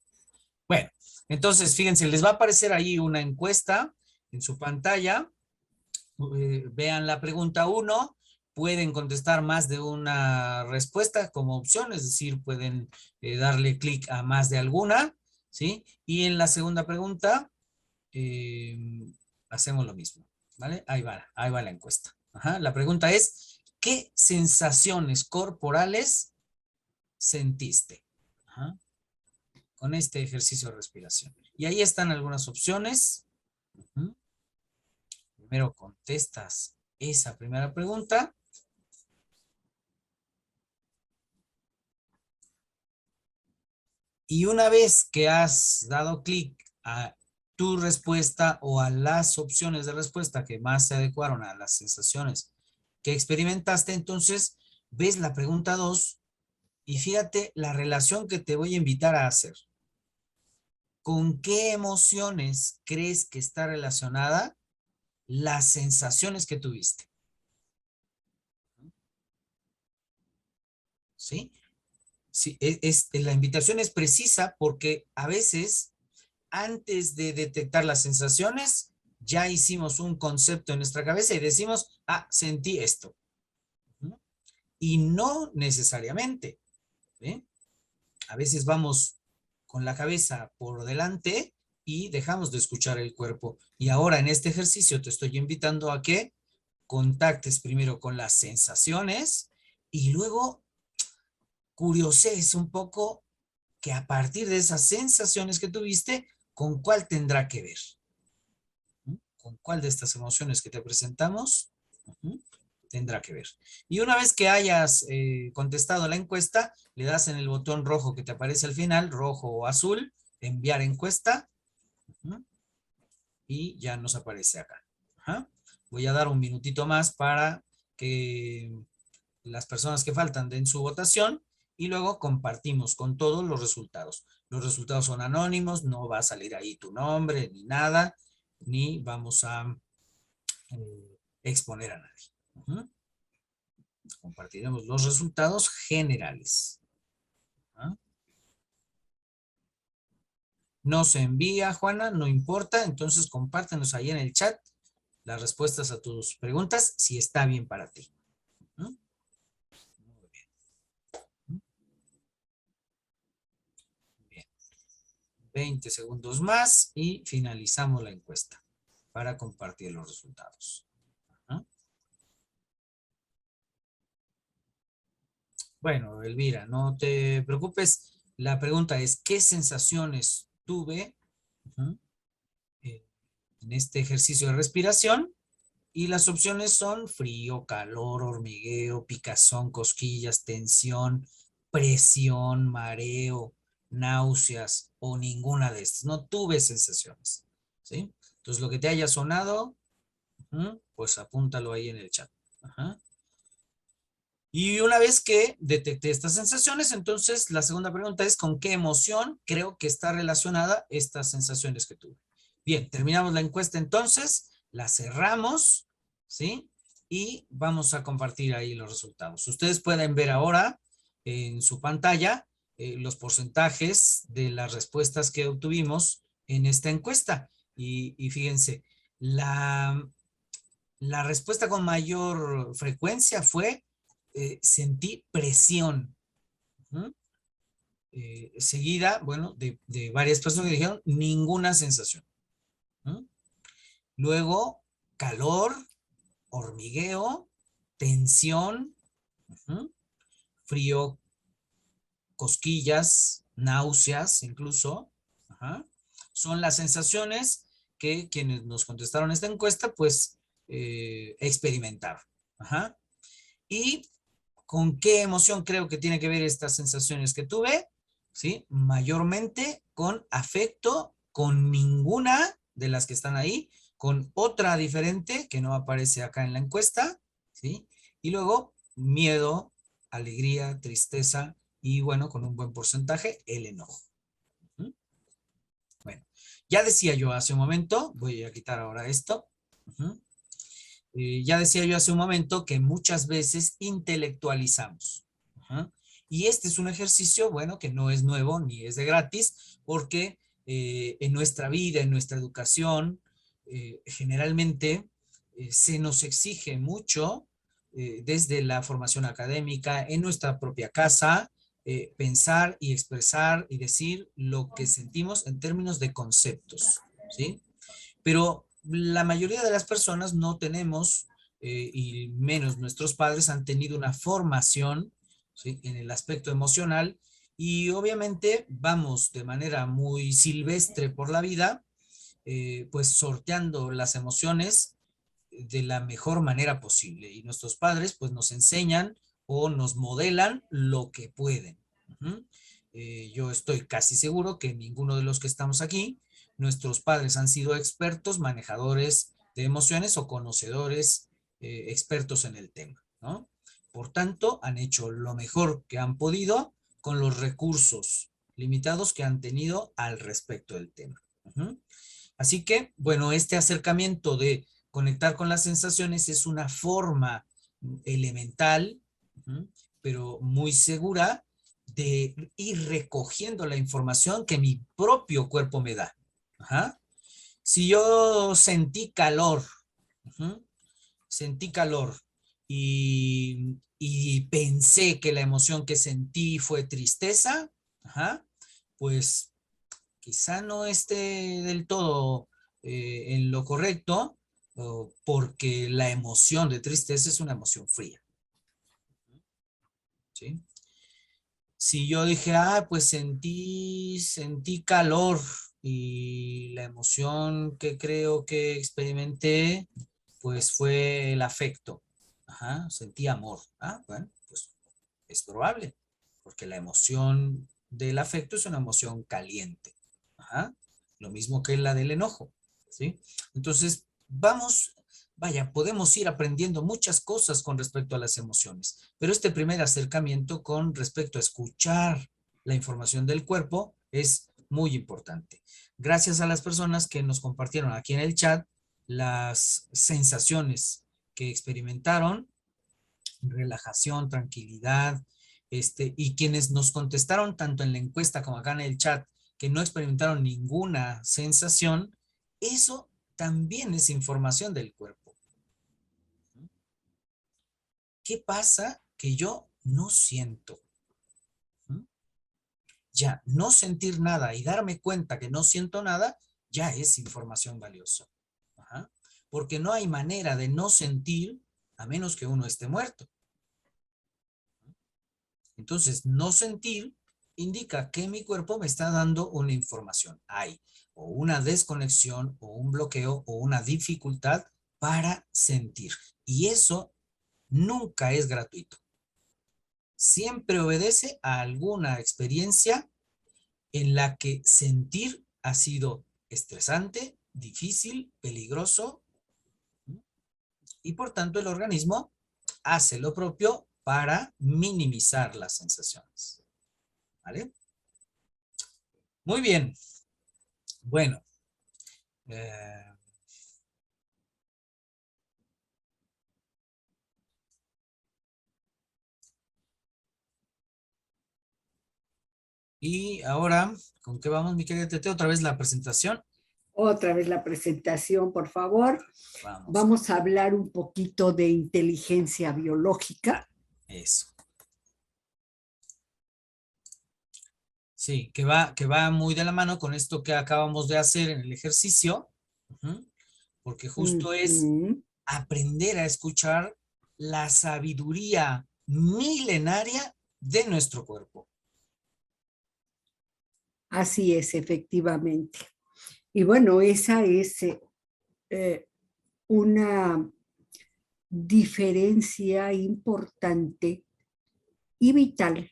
Bueno, entonces fíjense, les va a aparecer ahí una encuesta en su pantalla. Vean la pregunta 1. Pueden contestar más de una respuesta como opción, es decir, pueden darle clic a más de alguna, ¿sí? Y en la segunda pregunta hacemos lo mismo, ¿vale? Ahí va la encuesta. Ajá. La pregunta es, ¿qué sensaciones corporales sentiste? Ajá. Con este ejercicio de respiración. Y ahí están algunas opciones. Uh-huh. Primero contestas esa primera pregunta. Y una vez que has dado clic a tu respuesta o a las opciones de respuesta que más se adecuaron a las sensaciones que experimentaste, entonces ves la pregunta 2 y fíjate la relación que te voy a invitar a hacer. ¿Con qué emociones crees que está relacionada las sensaciones que tuviste? ¿Sí? Sí, la invitación es precisa porque a veces, antes de detectar las sensaciones, ya hicimos un concepto en nuestra cabeza y decimos, ah, sentí esto. Y no necesariamente. ¿Sí? A veces vamos con la cabeza por delante y dejamos de escuchar el cuerpo. Y ahora en este ejercicio te estoy invitando a que contactes primero con las sensaciones y luego curiosees un poco que a partir de esas sensaciones que tuviste, ¿con cuál tendrá que ver? ¿Con cuál de estas emociones que te presentamos tendrá que ver? Y una vez que hayas contestado la encuesta, le das en el botón rojo que te aparece al final, rojo o azul, enviar encuesta, y ya nos aparece acá. Voy a dar un minutito más para que las personas que faltan den su votación y luego compartimos con todos los resultados. Los resultados son anónimos, no va a salir ahí tu nombre ni nada, ni vamos a exponer a nadie. Compartiremos los resultados generales. No se envía, Juana, no importa, entonces compártenos ahí en el chat las respuestas a tus preguntas si está bien para ti. Muy bien. Bien. 20 segundos más y finalizamos la encuesta para compartir los resultados. Bueno, Elvira, no te preocupes. La pregunta es, ¿qué sensaciones tuve en este ejercicio de respiración? Y las opciones son frío, calor, hormigueo, picazón, cosquillas, tensión, presión, mareo, náuseas o ninguna de estas. No tuve sensaciones, ¿sí? Entonces, lo que te haya sonado, pues apúntalo ahí en el chat. Ajá. Y una vez que detecté estas sensaciones, entonces la segunda pregunta es ¿con qué emoción creo que está relacionada estas sensaciones que tuve? Bien, terminamos la encuesta entonces, la cerramos, ¿sí? Y vamos a compartir ahí los resultados. Ustedes pueden ver ahora en su pantalla los porcentajes de las respuestas que obtuvimos en esta encuesta. Y fíjense, la respuesta con mayor frecuencia fue sentí presión. Seguida, bueno, de varias personas que dijeron ninguna sensación. Luego, calor, hormigueo, tensión, frío, cosquillas, náuseas incluso. Ajá. Son las sensaciones que quienes nos contestaron esta encuesta, pues, experimentaron. Ajá. ¿Y con qué emoción creo que tiene que ver estas sensaciones que tuve? ¿Sí? Mayormente con afecto, con ninguna de las que están ahí, con otra diferente que no aparece acá en la encuesta, ¿sí? Y luego miedo, alegría, tristeza y, bueno, con un buen porcentaje, el enojo. Bueno, ya decía yo hace un momento, voy a quitar ahora esto. Ya decía yo hace un momento que muchas veces intelectualizamos. Y este es un ejercicio, bueno, que no es nuevo ni es de gratis, porque en nuestra vida, en nuestra educación, generalmente se nos exige mucho desde la formación académica, en nuestra propia casa, pensar y expresar y decir lo que sentimos en términos de conceptos, ¿sí? Pero la mayoría de las personas no tenemos, y menos nuestros padres han tenido una formación, ¿sí?, en el aspecto emocional, y obviamente vamos de manera muy silvestre por la vida, pues sorteando las emociones de la mejor manera posible. Y nuestros padres pues nos enseñan o nos modelan lo que pueden. Yo estoy casi seguro que ninguno de los que estamos aquí, nuestros padres han sido expertos, manejadores de emociones o conocedores expertos en el tema, ¿no? Por tanto, han hecho lo mejor que han podido con los recursos limitados que han tenido al respecto del tema. Así que, bueno, este acercamiento de conectar con las sensaciones es una forma elemental, pero muy segura, de ir recogiendo la información que mi propio cuerpo me da. Ajá. Si yo sentí calor, sentí calor y pensé que la emoción que sentí fue tristeza, ajá, pues quizá no esté del todo en lo correcto, porque la emoción de tristeza es una emoción fría. ¿Sí? Si yo dije, pues sentí calor y la emoción que creo que experimenté, pues fue el afecto. Ajá, sentí amor. Bueno, pues es probable, porque la emoción del afecto es una emoción caliente. Ajá, lo mismo que la del enojo. ¿Sí? Entonces, podemos ir aprendiendo muchas cosas con respecto a las emociones, pero este primer acercamiento con respecto a escuchar la información del cuerpo es muy importante. Gracias a las personas que nos compartieron aquí en el chat las sensaciones que experimentaron, relajación, tranquilidad, y quienes nos contestaron tanto en la encuesta como acá en el chat, que no experimentaron ninguna sensación, eso también es información del cuerpo. ¿Qué pasa que yo no siento? Ya, no sentir nada y darme cuenta que no siento nada, ya es información valiosa. Ajá. Porque no hay manera de no sentir a menos que uno esté muerto. Entonces, no sentir indica que mi cuerpo me está dando una información. Hay o una desconexión o un bloqueo o una dificultad para sentir. Y eso nunca es gratuito. Siempre obedece a alguna experiencia en la que sentir ha sido estresante, difícil, peligroso, y por tanto el organismo hace lo propio para minimizar las sensaciones. ¿Vale? Muy bien. Bueno. Y ahora, ¿con qué vamos, mi querida Tete? Otra vez la presentación. Otra vez la presentación, por favor. Vamos a hablar un poquito de inteligencia biológica. Eso. Sí, que va muy de la mano con esto que acabamos de hacer en el ejercicio, porque justo es aprender a escuchar la sabiduría milenaria de nuestro cuerpo. Así es, efectivamente. Y bueno, esa es una diferencia importante y vital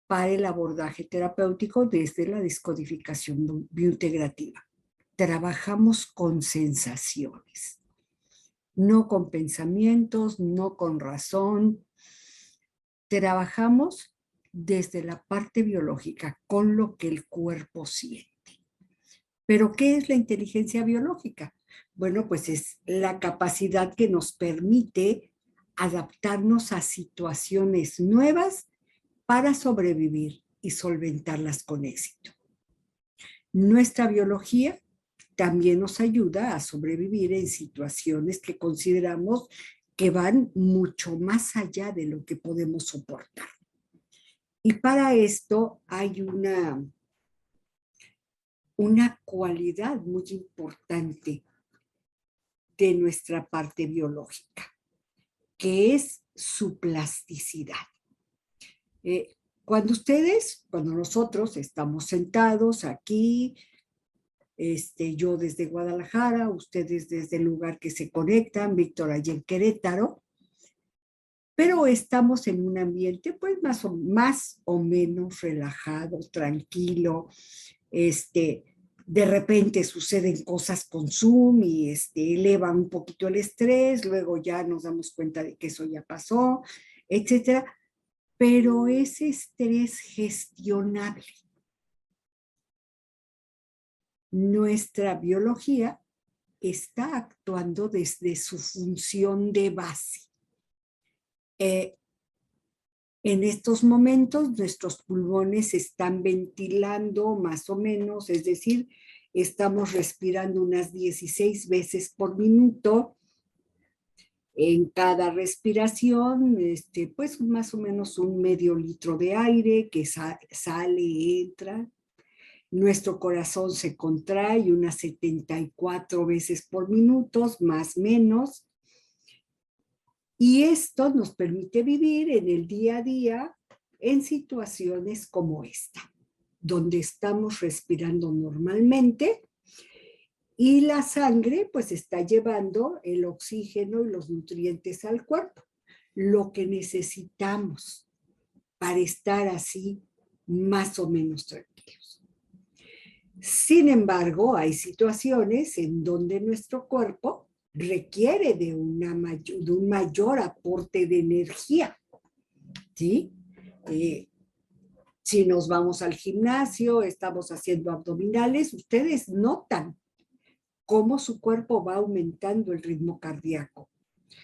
para el abordaje terapéutico desde la descodificación biointegrativa. Trabajamos con sensaciones, no con pensamientos, no con razón. Trabajamos desde la parte biológica, con lo que el cuerpo siente. ¿Pero qué es la inteligencia biológica? Bueno, pues es la capacidad que nos permite adaptarnos a situaciones nuevas para sobrevivir y solventarlas con éxito. Nuestra biología también nos ayuda a sobrevivir en situaciones que consideramos que van mucho más allá de lo que podemos soportar. Y para esto hay una cualidad muy importante de nuestra parte biológica, que es su plasticidad. Cuando nosotros estamos sentados aquí, yo desde Guadalajara, ustedes desde el lugar que se conectan, Víctor allá en Querétaro, pero estamos en un ambiente pues más o menos relajado, tranquilo. De repente suceden cosas con Zoom y eleva un poquito el estrés, luego ya nos damos cuenta de que eso ya pasó, etcétera. Pero es estrés gestionable. Nuestra biología está actuando desde su función de base. En estos momentos nuestros pulmones están ventilando más o menos, es decir, estamos respirando unas 16 veces por minuto. En cada respiración, pues más o menos un medio litro de aire que sale, entra. Nuestro corazón se contrae unas 74 veces por minuto, más o menos. Y esto nos permite vivir en el día a día en situaciones como esta, donde estamos respirando normalmente y la sangre pues está llevando el oxígeno y los nutrientes al cuerpo, lo que necesitamos para estar así más o menos tranquilos. Sin embargo, hay situaciones en donde nuestro cuerpo requiere de un mayor aporte de energía, ¿sí? Si nos vamos al gimnasio, estamos haciendo abdominales, ustedes notan cómo su cuerpo va aumentando el ritmo cardíaco.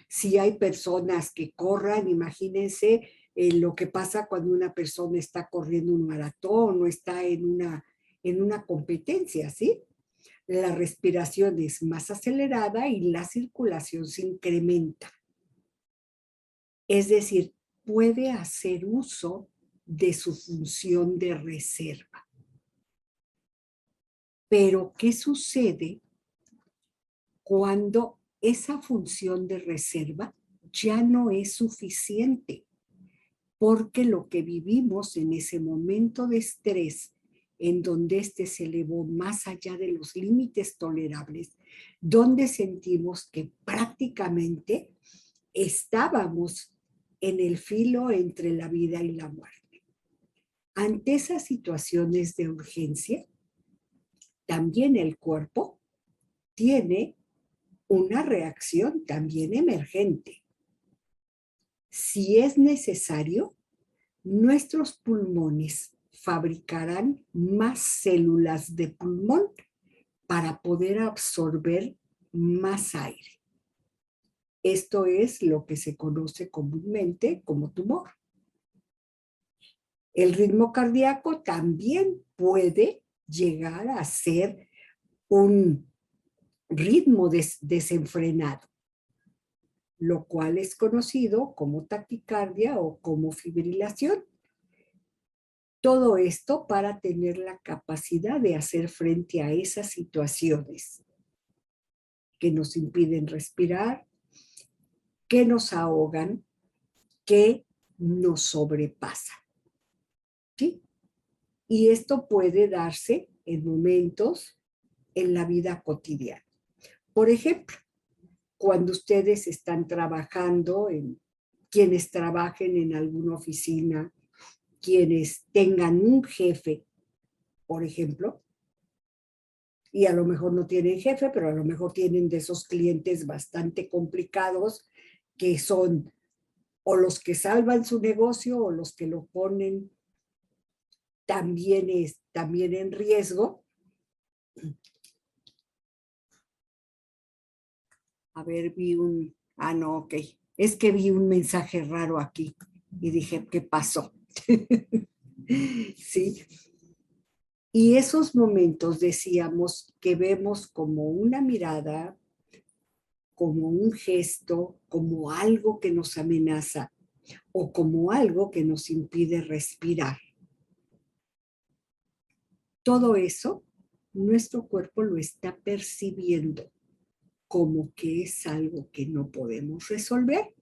Si hay personas que corran, imagínense lo que pasa cuando una persona está corriendo un maratón o está en una competencia, ¿sí? La respiración es más acelerada y la circulación se incrementa. Es decir, puede hacer uso de su función de reserva. Pero, ¿qué sucede cuando esa función de reserva ya no es suficiente? Porque lo que vivimos en ese momento de estrés, en donde se elevó más allá de los límites tolerables, donde sentimos que prácticamente estábamos en el filo entre la vida y la muerte. Ante esas situaciones de urgencia, también el cuerpo tiene una reacción también emergente. Si es necesario, nuestros pulmones fabricarán más células de pulmón para poder absorber más aire. Esto es lo que se conoce comúnmente como tumor. El ritmo cardíaco también puede llegar a ser un ritmo desenfrenado, lo cual es conocido como taquicardia o como fibrilación. Todo esto para tener la capacidad de hacer frente a esas situaciones que nos impiden respirar, que nos ahogan, que nos sobrepasan. ¿Sí? Y esto puede darse en momentos en la vida cotidiana. Por ejemplo, cuando ustedes están trabajando, quienes trabajen en alguna oficina, quienes tengan un jefe, por ejemplo, y a lo mejor no tienen jefe, pero a lo mejor tienen de esos clientes bastante complicados que son o los que salvan su negocio o los que lo ponen también en riesgo. A ver, no, ok. Es que vi un mensaje raro aquí y dije, ¿qué pasó? Sí. Y esos momentos decíamos que vemos como una mirada, como un gesto, como algo que nos amenaza o como algo que nos impide respirar. Todo eso, nuestro cuerpo lo está percibiendo como que es algo que no podemos resolver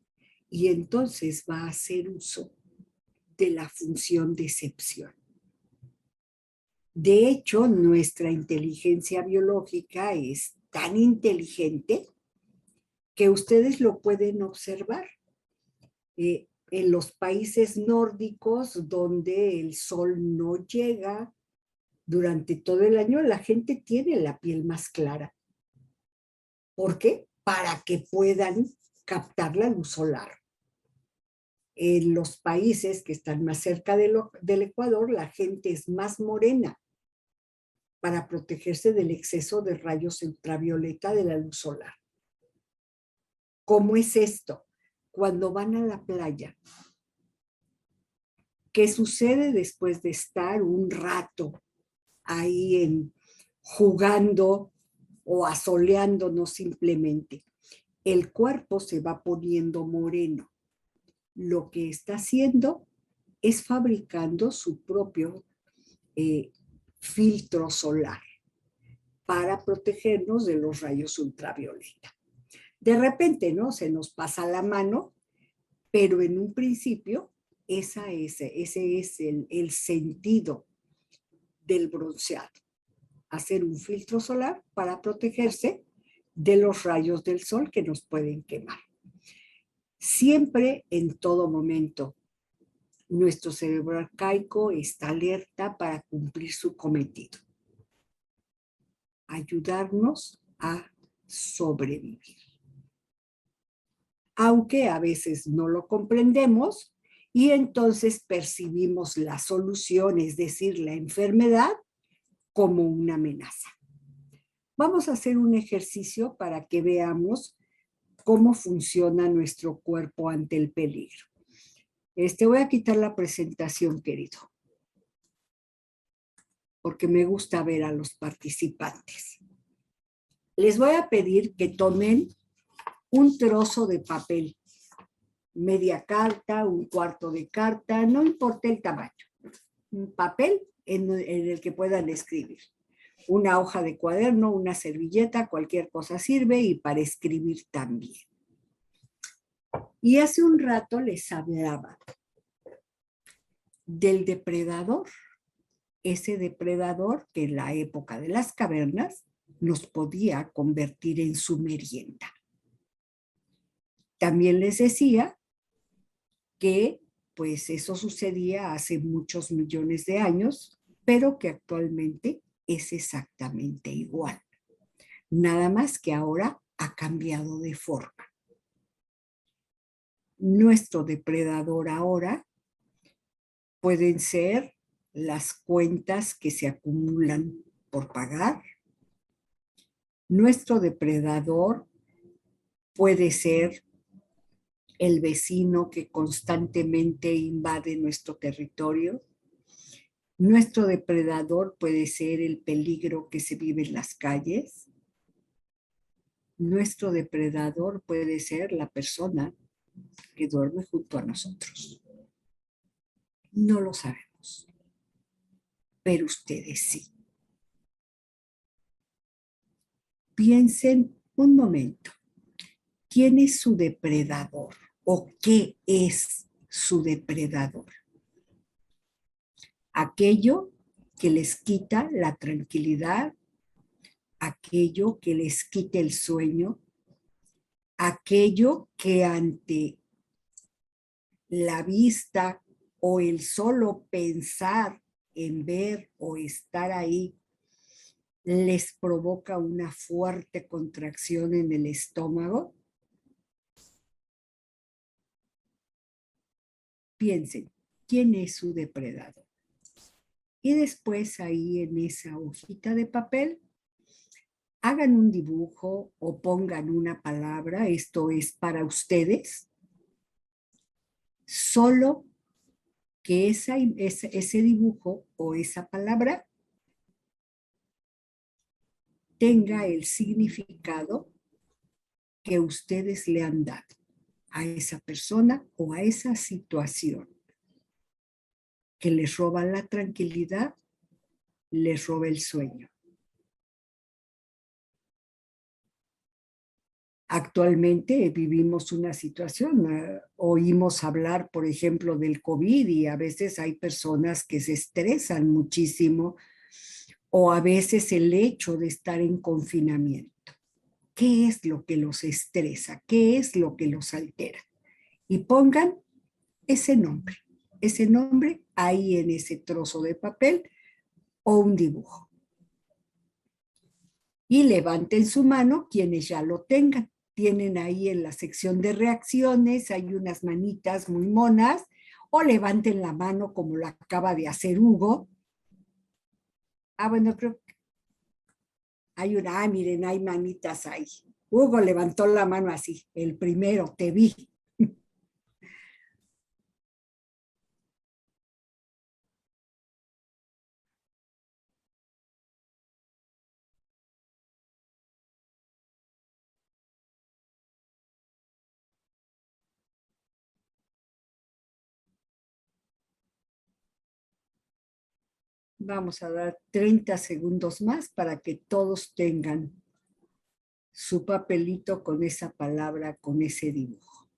y entonces va a hacer uso de la función de excepción. De hecho, nuestra inteligencia biológica es tan inteligente que ustedes lo pueden observar. En los países nórdicos donde el sol no llega durante todo el año, la gente tiene la piel más clara. ¿Por qué? Para que puedan captar la luz solar. En los países que están más cerca del Ecuador, la gente es más morena para protegerse del exceso de rayos ultravioleta de la luz solar. ¿Cómo es esto? Cuando van a la playa, ¿qué sucede después de estar un rato ahí jugando o asoleándonos simplemente? El cuerpo se va poniendo moreno. Lo que está haciendo es fabricando su propio filtro solar para protegernos de los rayos ultravioleta. De repente, ¿no? Se nos pasa la mano, pero en un principio ese es el sentido del bronceado. Hacer un filtro solar para protegerse de los rayos del sol que nos pueden quemar. Siempre, en todo momento, nuestro cerebro arcaico está alerta para cumplir su cometido: ayudarnos a sobrevivir. Aunque a veces no lo comprendemos y entonces percibimos la solución, es decir, la enfermedad, como una amenaza. Vamos a hacer un ejercicio para que veamos cómo funciona nuestro cuerpo ante el peligro. Voy a quitar la presentación, querido, porque me gusta ver a los participantes. Les voy a pedir que tomen un trozo de papel, media carta, un cuarto de carta, no importa el tamaño, un papel en el que puedan escribir. Una hoja de cuaderno, una servilleta, cualquier cosa sirve, y para escribir también. Y hace un rato les hablaba del depredador, ese depredador que en la época de las cavernas nos podía convertir en su merienda. También les decía que pues eso sucedía hace muchos millones de años, pero que actualmente es exactamente igual. Nada más que ahora ha cambiado de forma. Nuestro depredador ahora pueden ser las cuentas que se acumulan por pagar. Nuestro depredador puede ser el vecino que constantemente invade nuestro territorio. Nuestro depredador puede ser el peligro que se vive en las calles. Nuestro depredador puede ser la persona que duerme junto a nosotros. No lo sabemos, pero ustedes sí. Piensen un momento. ¿Quién es su depredador? ¿O qué es su depredador? Aquello que les quita la tranquilidad, aquello que les quite el sueño, aquello que ante la vista o el solo pensar en ver o estar ahí les provoca una fuerte contracción en el estómago. Piensen, ¿quién es su depredador? Y después ahí en esa hojita de papel, hagan un dibujo o pongan una palabra, esto es para ustedes, solo que ese dibujo o esa palabra tenga el significado que ustedes le han dado a esa persona o a esa situación que les roba la tranquilidad, les roba el sueño. Actualmente vivimos una situación, oímos hablar, por ejemplo, del COVID y a veces hay personas que se estresan muchísimo o a veces el hecho de estar en confinamiento. ¿Qué es lo que los estresa? ¿Qué es lo que los altera? Y pongan ese nombre ahí en ese trozo de papel o un dibujo. Y levanten su mano quienes ya lo tengan. Tienen ahí en la sección de reacciones, hay unas manitas muy monas, o levanten la mano como lo acaba de hacer Hugo. Bueno, creo que hay una, miren, hay manitas ahí. Hugo levantó la mano así, el primero, te vi. Vamos a dar 30 segundos más para que todos tengan su papelito con esa palabra, con ese dibujo.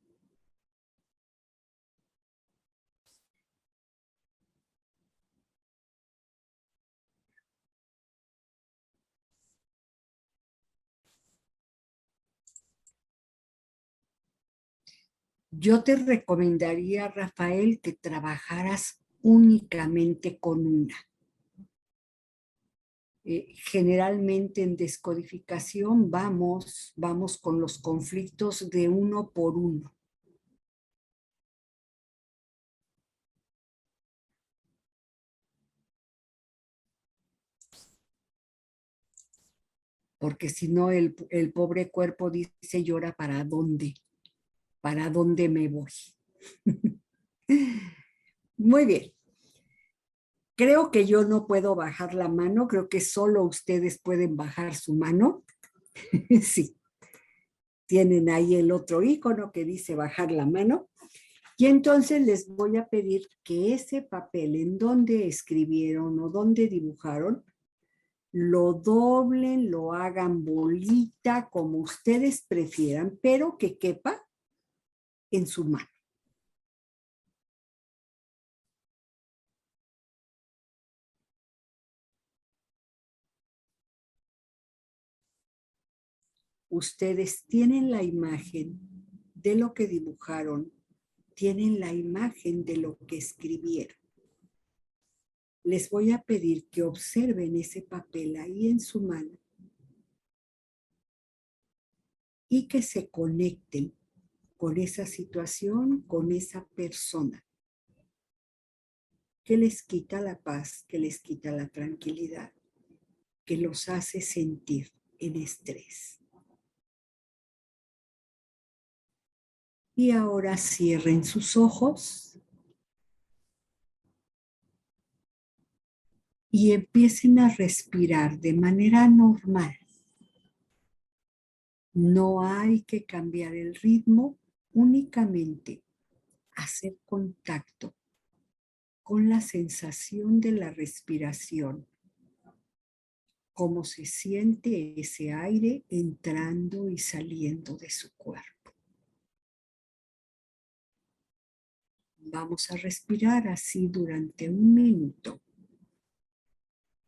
Yo te recomendaría, Rafael, que trabajaras únicamente con una. Generalmente en descodificación vamos con los conflictos de uno por uno. Porque si no el pobre cuerpo dice llora ¿para dónde? ¿Para dónde me voy? Muy bien. Creo que yo no puedo bajar la mano, creo que solo ustedes pueden bajar su mano. Sí. Tienen ahí el otro icono que dice bajar la mano. Y entonces les voy a pedir que ese papel en donde escribieron o donde dibujaron, lo doblen, lo hagan bolita, como ustedes prefieran, pero que quepa en su mano. Ustedes tienen la imagen de lo que dibujaron, tienen la imagen de lo que escribieron. Les voy a pedir que observen ese papel ahí en su mano y que se conecten con esa situación, con esa persona que les quita la paz, que les quita la tranquilidad, que los hace sentir en estrés. Y ahora cierren sus ojos y empiecen a respirar de manera normal. No hay que cambiar el ritmo, únicamente hacer contacto con la sensación de la respiración, cómo se siente ese aire entrando y saliendo de su cuerpo. Vamos a respirar así durante 1 minuto.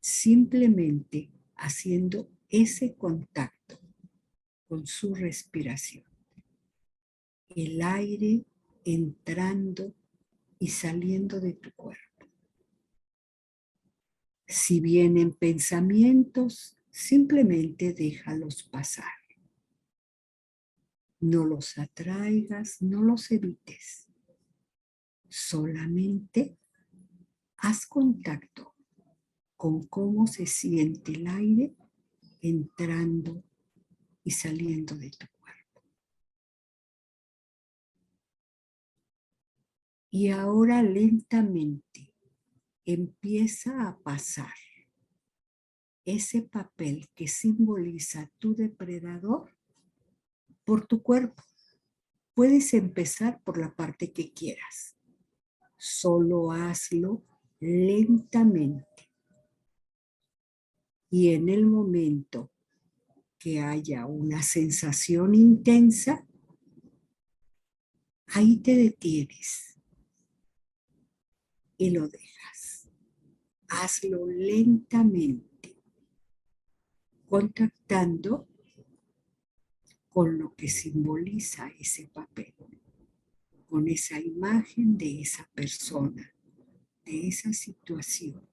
simplemente haciendo ese contacto con su respiración. El aire entrando y saliendo de tu cuerpo. Si vienen pensamientos, simplemente déjalos pasar. No los atraigas, no los evites. Solamente haz contacto con cómo se siente el aire entrando y saliendo de tu cuerpo. Y ahora lentamente empieza a pasar ese papel que simboliza tu depredador por tu cuerpo. Puedes empezar por la parte que quieras. Solo hazlo lentamente. Y en el momento que haya una sensación intensa, ahí te detienes y lo dejas. Hazlo lentamente, contactando con lo que simboliza ese papel, con esa imagen de esa persona, de esa situación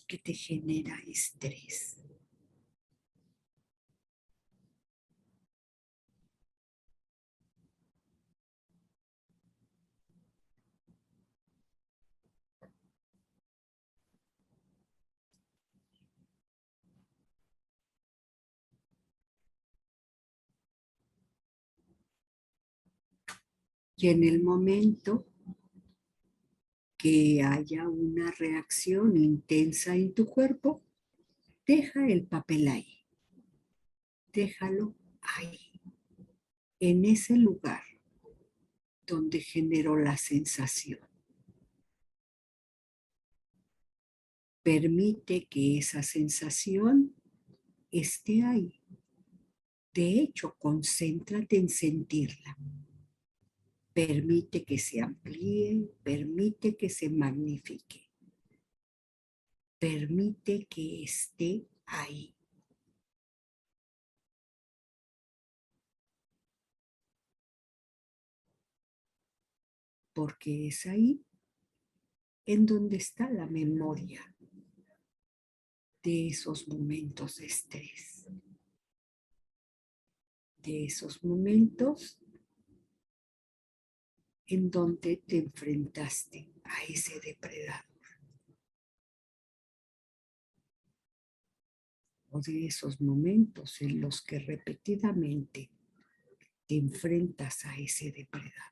que te genera estrés. Y en el momento que haya una reacción intensa en tu cuerpo, deja el papel ahí. Déjalo ahí, en ese lugar donde generó la sensación. Permite que esa sensación esté ahí. De hecho, concéntrate en sentirla. Permite que se amplíe, permite que se magnifique. Permite que esté ahí. Porque es ahí en donde está la memoria de esos momentos de estrés. De esos momentos en donde te enfrentaste a ese depredador. O de esos momentos en los que repetidamente te enfrentas a ese depredador.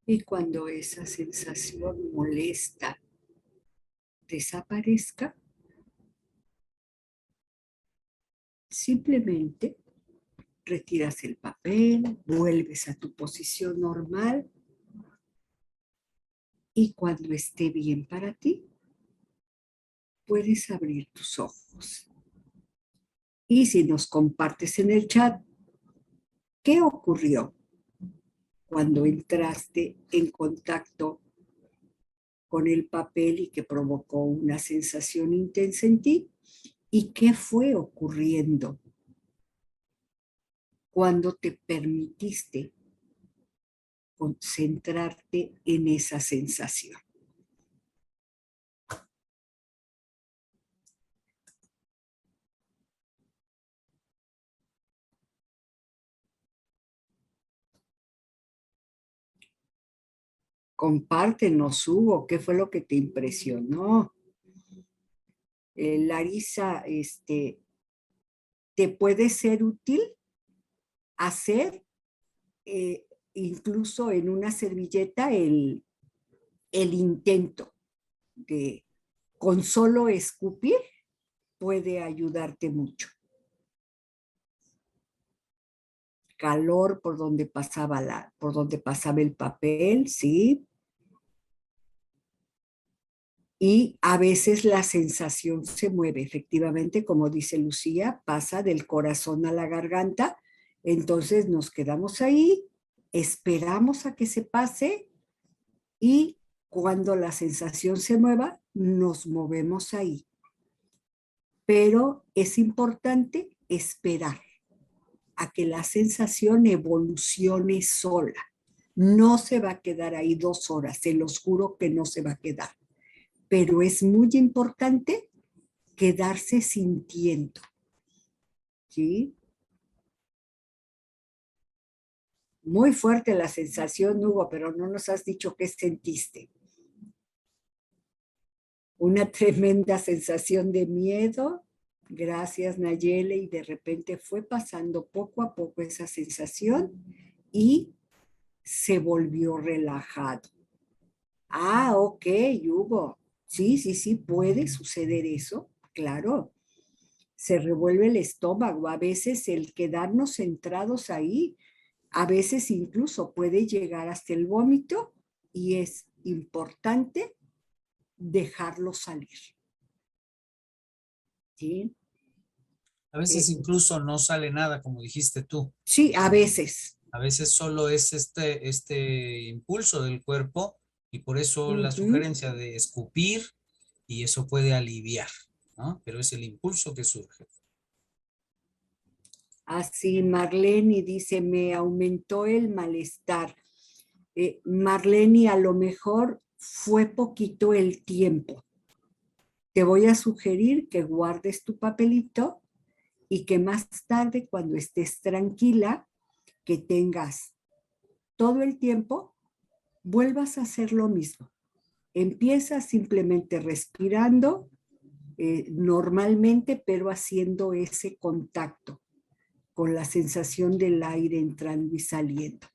Y cuando esa sensación molesta desaparezca, simplemente retiras el papel, vuelves a tu posición normal y cuando esté bien para ti, puedes abrir tus ojos. Y si nos compartes en el chat, ¿qué ocurrió cuando entraste en contacto con el papel y que provocó una sensación intensa en ti? ¿Y qué fue ocurriendo cuando te permitiste concentrarte en esa sensación? Compártenos, Hugo, ¿qué fue lo que te impresionó? Larisa, ¿te puede ser útil hacer incluso en una servilleta el intento de con solo escupir puede ayudarte mucho. Calor por donde pasaba el papel, ¿sí? Y a veces la sensación se mueve, efectivamente, como dice Lucía, pasa del corazón a la garganta, entonces nos quedamos ahí, esperamos a que se pase y cuando la sensación se mueva, nos movemos ahí. Pero es importante esperar a que la sensación evolucione sola. No se va a quedar ahí 2 horas, se los juro que no se va a quedar. Pero es muy importante quedarse sintiendo, ¿sí? Muy fuerte la sensación, Hugo, pero no nos has dicho qué sentiste. Una tremenda sensación de miedo. Gracias, Nayeli, y de repente fue pasando poco a poco esa sensación y se volvió relajado. Ah, ok, Hugo. Sí, puede suceder eso, claro. Se revuelve el estómago, a veces el quedarnos centrados ahí, a veces incluso puede llegar hasta el vómito y es importante dejarlo salir. ¿Sí? A veces incluso no sale nada, como dijiste tú. Sí, a veces. A veces solo es este impulso del cuerpo y por eso la sugerencia de escupir y eso puede aliviar, ¿no? Pero es el impulso que surge. Así, Marlene dice, me aumentó el malestar. Marlene, a lo mejor fue poquito el tiempo. Te voy a sugerir que guardes tu papelito y que más tarde, cuando estés tranquila, que tengas todo el tiempo, vuelvas a hacer lo mismo. Empieza simplemente respirando normalmente, pero haciendo ese contacto con la sensación del aire entrando y saliendo.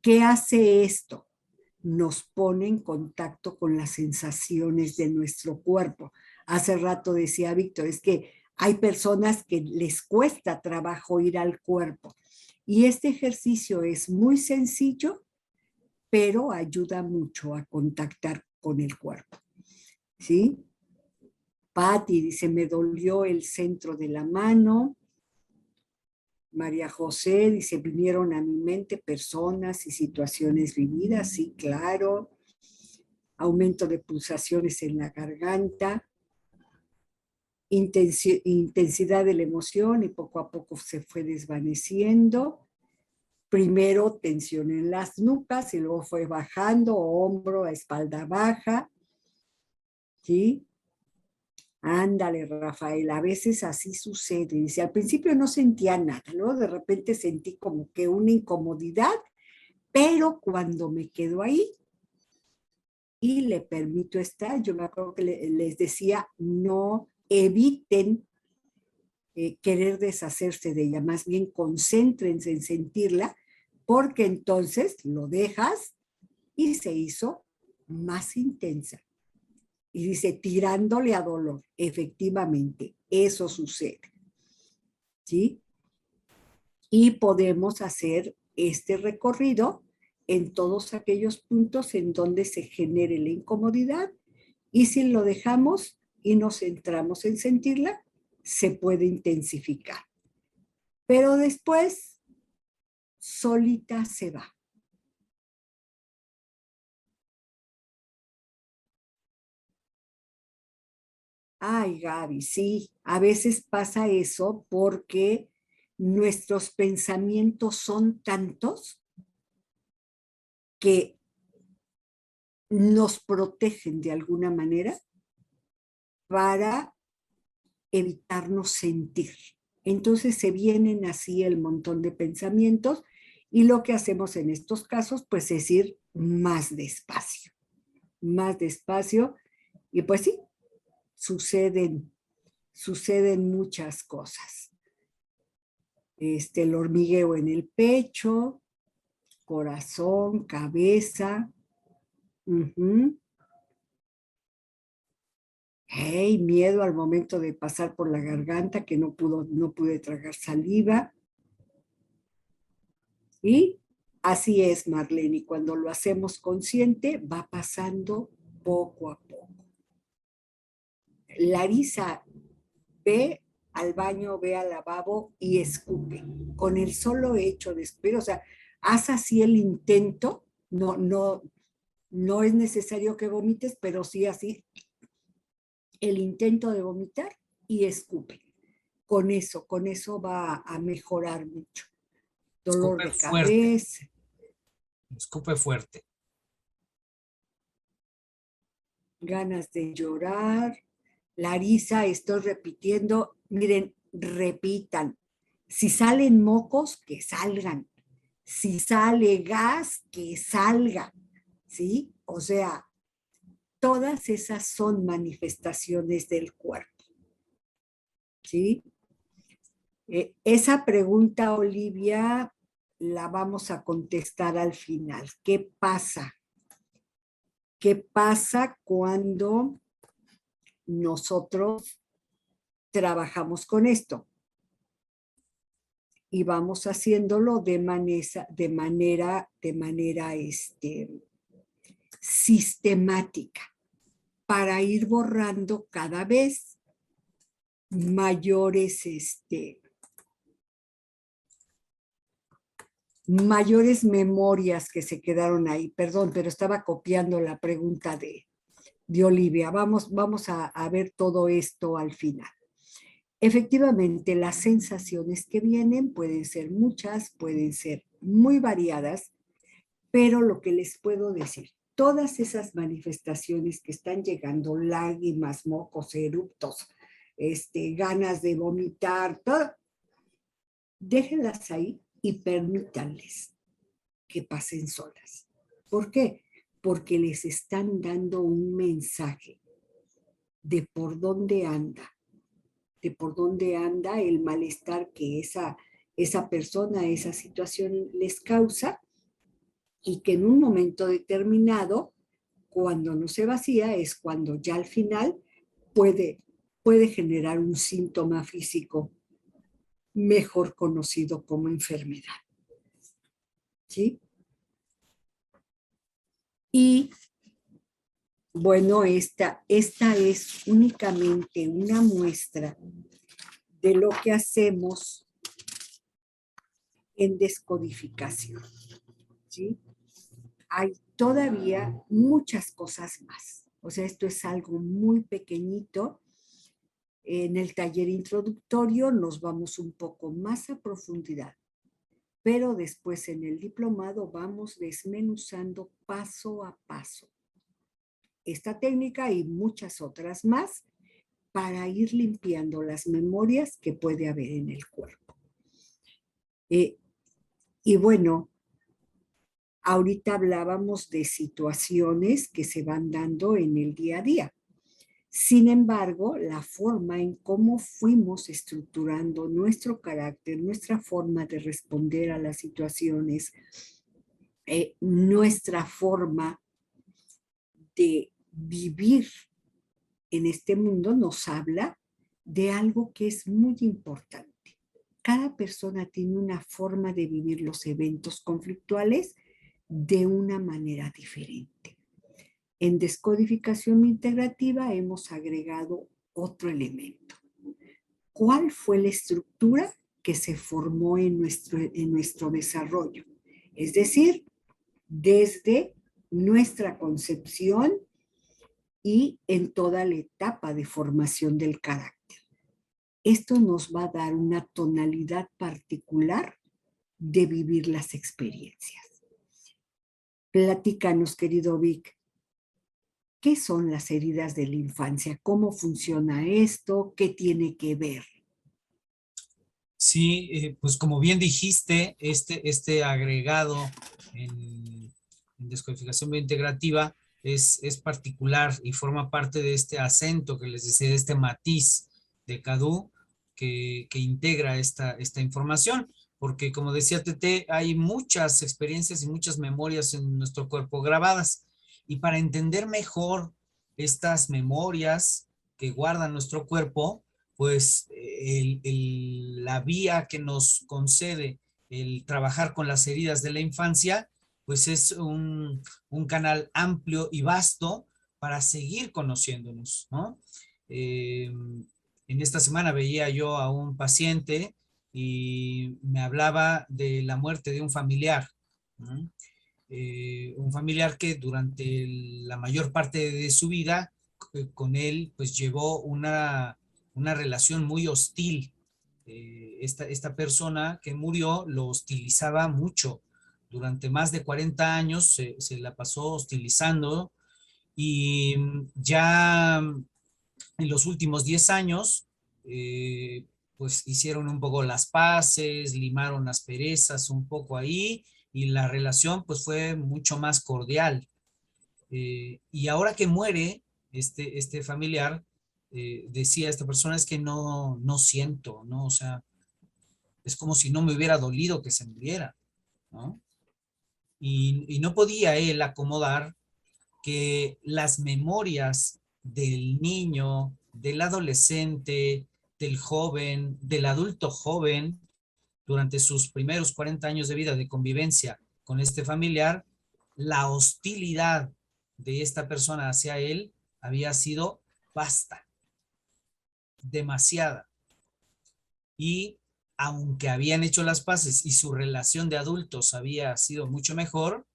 ¿Qué hace esto? Nos pone en contacto con las sensaciones de nuestro cuerpo. Hace rato decía Víctor, es que hay personas que les cuesta trabajo ir al cuerpo. Y este ejercicio es muy sencillo, pero ayuda mucho a contactar con el cuerpo. ¿Sí? Patti dice, me dolió el centro de la mano. María José dice, vinieron a mi mente personas y situaciones vividas. Sí, claro. Aumento de pulsaciones en la garganta. Intensidad de la emoción y poco a poco se fue desvaneciendo. Primero tensión en las nucas y luego fue bajando, hombro a espalda baja. ¿Sí? Ándale, Rafael, a veces así sucede. Dice, al principio no sentía nada, luego de repente sentí como que una incomodidad, pero cuando me quedo ahí y le permito estar, yo me acuerdo que les decía, no eviten querer deshacerse de ella, más bien concéntrense en sentirla, porque entonces lo dejas y se hizo más intensa. Y dice, tirándole a dolor. Efectivamente, eso sucede. ¿Sí? Y podemos hacer este recorrido en todos aquellos puntos en donde se genere la incomodidad. Y si lo dejamos y nos centramos en sentirla, se puede intensificar. Pero después, solita se va. Ay, Gaby, sí, a veces pasa eso porque nuestros pensamientos son tantos que nos protegen de alguna manera para evitarnos sentir. Entonces se vienen así el montón de pensamientos y lo que hacemos en estos casos pues es ir más despacio y pues sí, suceden muchas cosas. El hormigueo en el pecho, corazón, cabeza. Ujú. Hey, miedo al momento de pasar por la garganta, que no pude tragar saliva. Y así es, Marlene, y cuando lo hacemos consciente, va pasando poco a poco. Larisa ve al baño, ve al lavabo y escupe. Con el solo hecho de escupir, o sea, haz así el intento, no es necesario que vomites, pero sí así el intento de vomitar y escupe. Con eso va a mejorar mucho. Dolor Escupe de fuerte. cabeza. Escupe fuerte. Ganas de llorar. Larisa, estoy repitiendo. Miren, repitan. Si salen mocos, que salgan. Si sale gas, que salga. ¿Sí? O sea, todas esas son manifestaciones del cuerpo. ¿Sí? Esa pregunta, Olivia, la vamos a contestar al final. ¿Qué pasa? ¿Qué pasa cuando nosotros trabajamos con esto? Y vamos haciéndolo de manera sistemática para ir borrando cada vez mayores memorias que se quedaron ahí. Perdón, pero estaba copiando la pregunta de Olivia. Vamos a ver todo esto al final. Efectivamente, las sensaciones que vienen pueden ser muchas, pueden ser muy variadas, pero lo que les puedo decir, todas esas manifestaciones que están llegando, lágrimas, mocos, eruptos, ganas de vomitar, todo, déjenlas ahí y permítanles que pasen solas. ¿Por qué? Porque les están dando un mensaje de por dónde anda el malestar que esa persona, esa situación les causa, y que en un momento determinado, cuando no se vacía, es cuando ya al final puede generar un síntoma físico mejor conocido como enfermedad. ¿Sí? Y bueno, esta es únicamente una muestra de lo que hacemos en descodificación. ¿Sí? Hay todavía muchas cosas más. O sea, esto es algo muy pequeñito. En el taller introductorio nos vamos un poco más a profundidad, pero después en el diplomado vamos desmenuzando paso a paso esta técnica y muchas otras más para ir limpiando las memorias que puede haber en el cuerpo. Y bueno, ahorita hablábamos de situaciones que se van dando en el día a día. Sin embargo, la forma en cómo fuimos estructurando nuestro carácter, nuestra forma de responder a las situaciones, nuestra forma de vivir en este mundo nos habla de algo que es muy importante. Cada persona tiene una forma de vivir los eventos conflictuales de una manera diferente. En descodificación integrativa hemos agregado otro elemento. ¿Cuál fue la estructura que se formó en nuestro desarrollo? Es decir, desde nuestra concepción y en toda la etapa de formación del carácter. Esto nos va a dar una tonalidad particular de vivir las experiencias. Platícanos, querido Vic, ¿qué son las heridas de la infancia? ¿Cómo funciona esto? ¿Qué tiene que ver? Sí, pues como bien dijiste, este agregado en descodificación integrativa es particular y forma parte de este acento que les decía, de este matiz de Cadú que integra esta información. porque como decía Tete, hay muchas experiencias y muchas memorias en nuestro cuerpo grabadas. Y para entender mejor estas memorias que guarda nuestro cuerpo, pues la vía que nos concede el trabajar con las heridas de la infancia, pues es un canal amplio y vasto para seguir conociéndonos, ¿no? En esta semana veía yo a un paciente y me hablaba de la muerte de un familiar, ¿no? Un familiar que durante la mayor parte de su vida con él pues llevó una relación muy hostil. Esta persona que murió lo hostilizaba mucho. Durante más de 40 años se la pasó hostilizando y ya en los últimos 10 años, pues hicieron un poco las paces, limaron las perezas un poco ahí y la relación pues fue mucho más cordial. Y ahora que muere este familiar, decía esta persona, es que no siento, ¿no? O sea, es como si no me hubiera dolido que se muriera, ¿no? Y no podía él acomodar que las memorias del niño, del adolescente, del joven, del adulto joven, durante sus primeros 40 años de vida de convivencia con este familiar, la hostilidad de esta persona hacia él había sido vasta, demasiada. Y aunque habían hecho las paces y su relación de adultos había sido mucho mejor,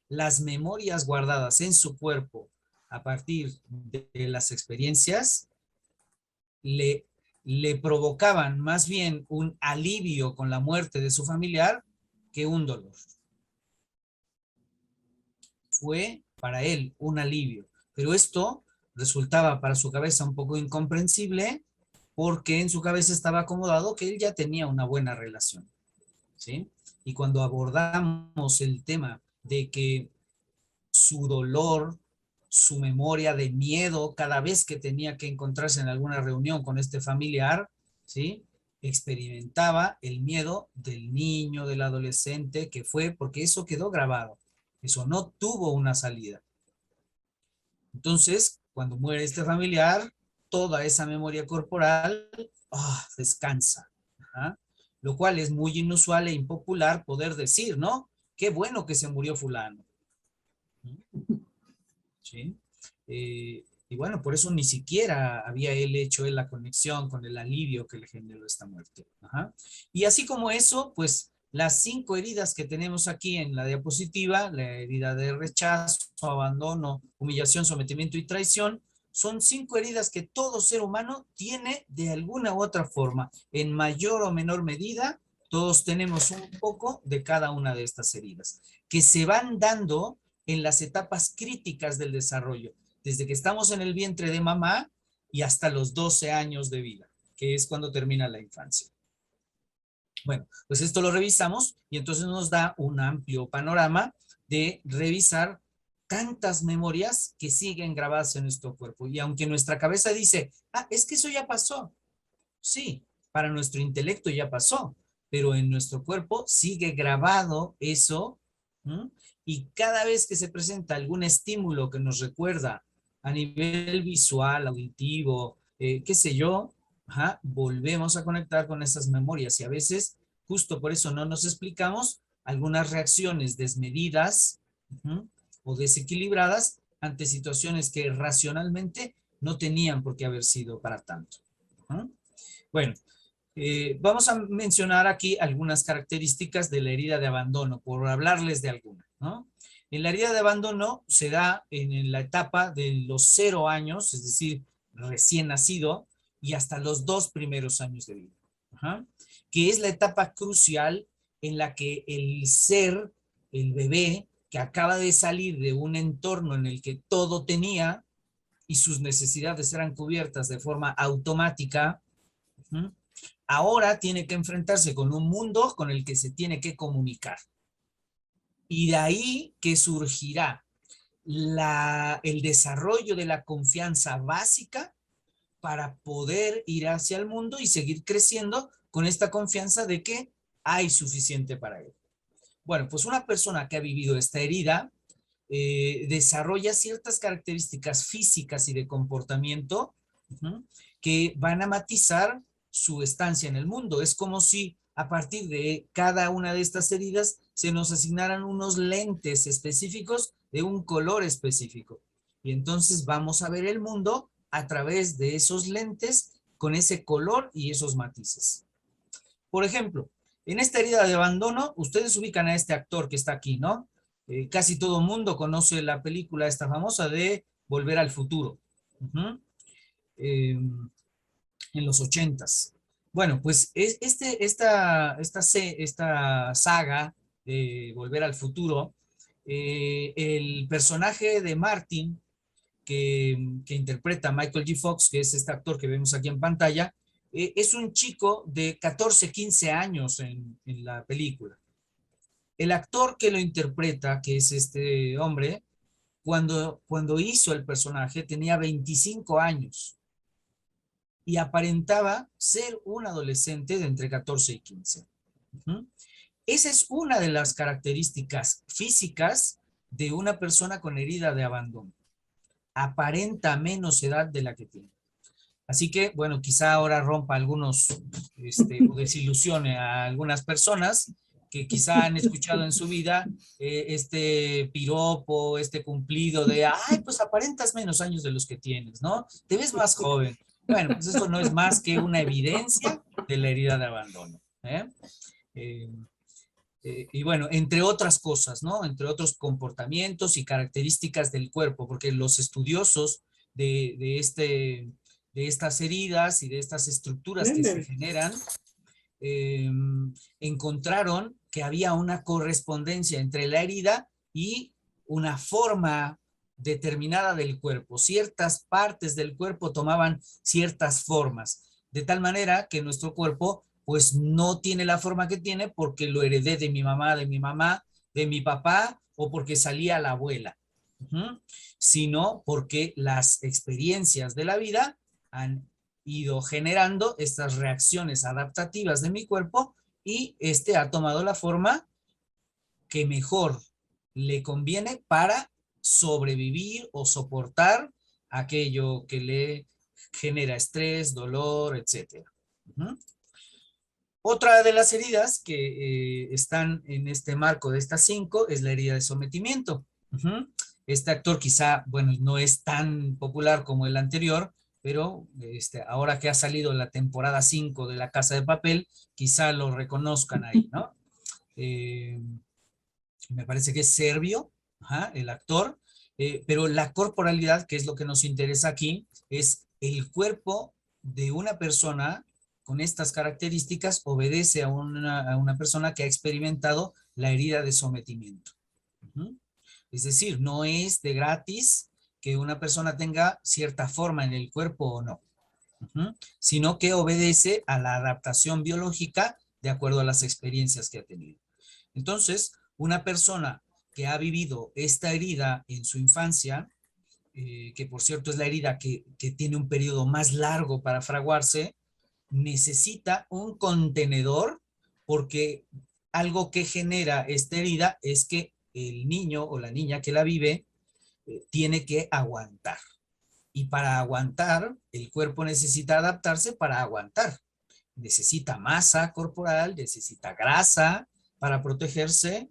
las memorias guardadas en su cuerpo a partir de las experiencias le provocaban más bien un alivio con la muerte de su familiar que un dolor. Fue para él un alivio, pero esto resultaba para su cabeza un poco incomprensible porque en su cabeza estaba acomodado que él ya tenía una buena relación, ¿sí? Y cuando abordamos el tema de que su dolor, su memoria de miedo cada vez que tenía que encontrarse en alguna reunión con este familiar, ¿sí? Experimentaba el miedo del niño, del adolescente, que fue porque eso quedó grabado. Eso no tuvo una salida. Entonces, cuando muere este familiar, toda esa memoria corporal descansa. ¿Ah? Lo cual es muy inusual e impopular poder decir, ¿no? Qué bueno que se murió fulano. ¿Sí? Y bueno, por eso ni siquiera había él hecho la conexión con el alivio que le generó esta muerte. Ajá. Y así como eso, pues las 5 heridas que tenemos aquí en la diapositiva, la herida de rechazo, abandono, humillación, sometimiento y traición, son 5 heridas que todo ser humano tiene de alguna u otra forma. En mayor o menor medida, todos tenemos un poco de cada una de estas heridas, que se van dando en las etapas críticas del desarrollo, desde que estamos en el vientre de mamá y hasta los 12 años de vida, que es cuando termina la infancia. Bueno, pues esto lo revisamos y entonces nos da un amplio panorama de revisar tantas memorias que siguen grabadas en nuestro cuerpo. Y aunque nuestra cabeza dice, es que eso ya pasó. Sí, para nuestro intelecto ya pasó, pero en nuestro cuerpo sigue grabado eso. Y cada vez que se presenta algún estímulo que nos recuerda a nivel visual, auditivo, qué sé yo, volvemos a conectar con esas memorias y a veces, justo por eso no nos explicamos, algunas reacciones desmedidas o desequilibradas ante situaciones que racionalmente no tenían por qué haber sido para tanto. Bueno, vamos a mencionar aquí algunas características de la herida de abandono, por hablarles de alguna, ¿no? En la herida de abandono se da en la etapa de los 0 años, es decir, recién nacido, y hasta los 2 primeros años de vida, que es la etapa crucial en la que el ser, el bebé, que acaba de salir de un entorno en el que todo tenía y sus necesidades eran cubiertas de forma automática, ahora tiene que enfrentarse con un mundo con el que se tiene que comunicar. Y de ahí que surgirá el desarrollo de la confianza básica para poder ir hacia el mundo y seguir creciendo con esta confianza de que hay suficiente para él. Bueno, pues una persona que ha vivido esta herida desarrolla ciertas características físicas y de comportamiento que van a matizar su estancia en el mundo. Es como si a partir de cada una de estas heridas se nos asignaran unos lentes específicos de un color específico. Y entonces vamos a ver el mundo a través de esos lentes con ese color y esos matices. Por ejemplo, en esta herida de abandono, ustedes ubican a este actor que está aquí, ¿no? Casi todo el mundo conoce la película esta famosa de Volver al Futuro. En los 80s. Bueno, pues esta saga de Volver al Futuro, el personaje de Martin, que interpreta Michael J. Fox, que es este actor que vemos aquí en pantalla, es un chico de 14, 15 años en la película. El actor que lo interpreta, que es este hombre, cuando hizo el personaje tenía 25 años y aparentaba ser un adolescente de entre 14 y 15. Esa es una de las características físicas de una persona con herida de abandono. Aparenta menos edad de la que tiene. Así que, bueno, quizá ahora rompa algunos, o desilusione a algunas personas que quizá han escuchado en su vida este piropo, este cumplido de, ay, pues aparentas menos años de los que tienes, ¿no? Te ves más joven. Bueno, pues eso no es más que una evidencia de la herida de abandono. Y bueno, entre otras cosas, ¿no? Entre otros comportamientos y características del cuerpo, porque los estudiosos de estas heridas y de estas estructuras que se generan, encontraron que había una correspondencia entre la herida y una forma determinada del cuerpo. Ciertas partes del cuerpo tomaban ciertas formas, de tal manera que nuestro cuerpo pues no tiene la forma que tiene porque lo heredé de mi mamá, de mi papá, o porque salía la abuela, sino porque las experiencias de la vida han ido generando estas reacciones adaptativas de mi cuerpo y este ha tomado la forma que mejor le conviene para sobrevivir o soportar aquello que le genera estrés, dolor, etc. Otra de las heridas que están en este marco de estas 5 es la herida de sometimiento. Este actor quizá, bueno, no es tan popular como el anterior, pero ahora que ha salido la temporada 5 de La Casa de Papel, quizá lo reconozcan ahí, ¿no? Me parece que es serbio, el actor, pero la corporalidad, que es lo que nos interesa aquí, es el cuerpo de una persona con estas características obedece a una persona que ha experimentado la herida de sometimiento. Es decir, no es de gratis que una persona tenga cierta forma en el cuerpo o no, sino que obedece a la adaptación biológica de acuerdo a las experiencias que ha tenido. Entonces, una persona que ha vivido esta herida en su infancia, que por cierto es la herida que tiene un periodo más largo para fraguarse, necesita un contenedor porque algo que genera esta herida es que el niño o la niña que la vive tiene que aguantar. Y para aguantar, el cuerpo necesita adaptarse para aguantar. Necesita masa corporal, necesita grasa para protegerse.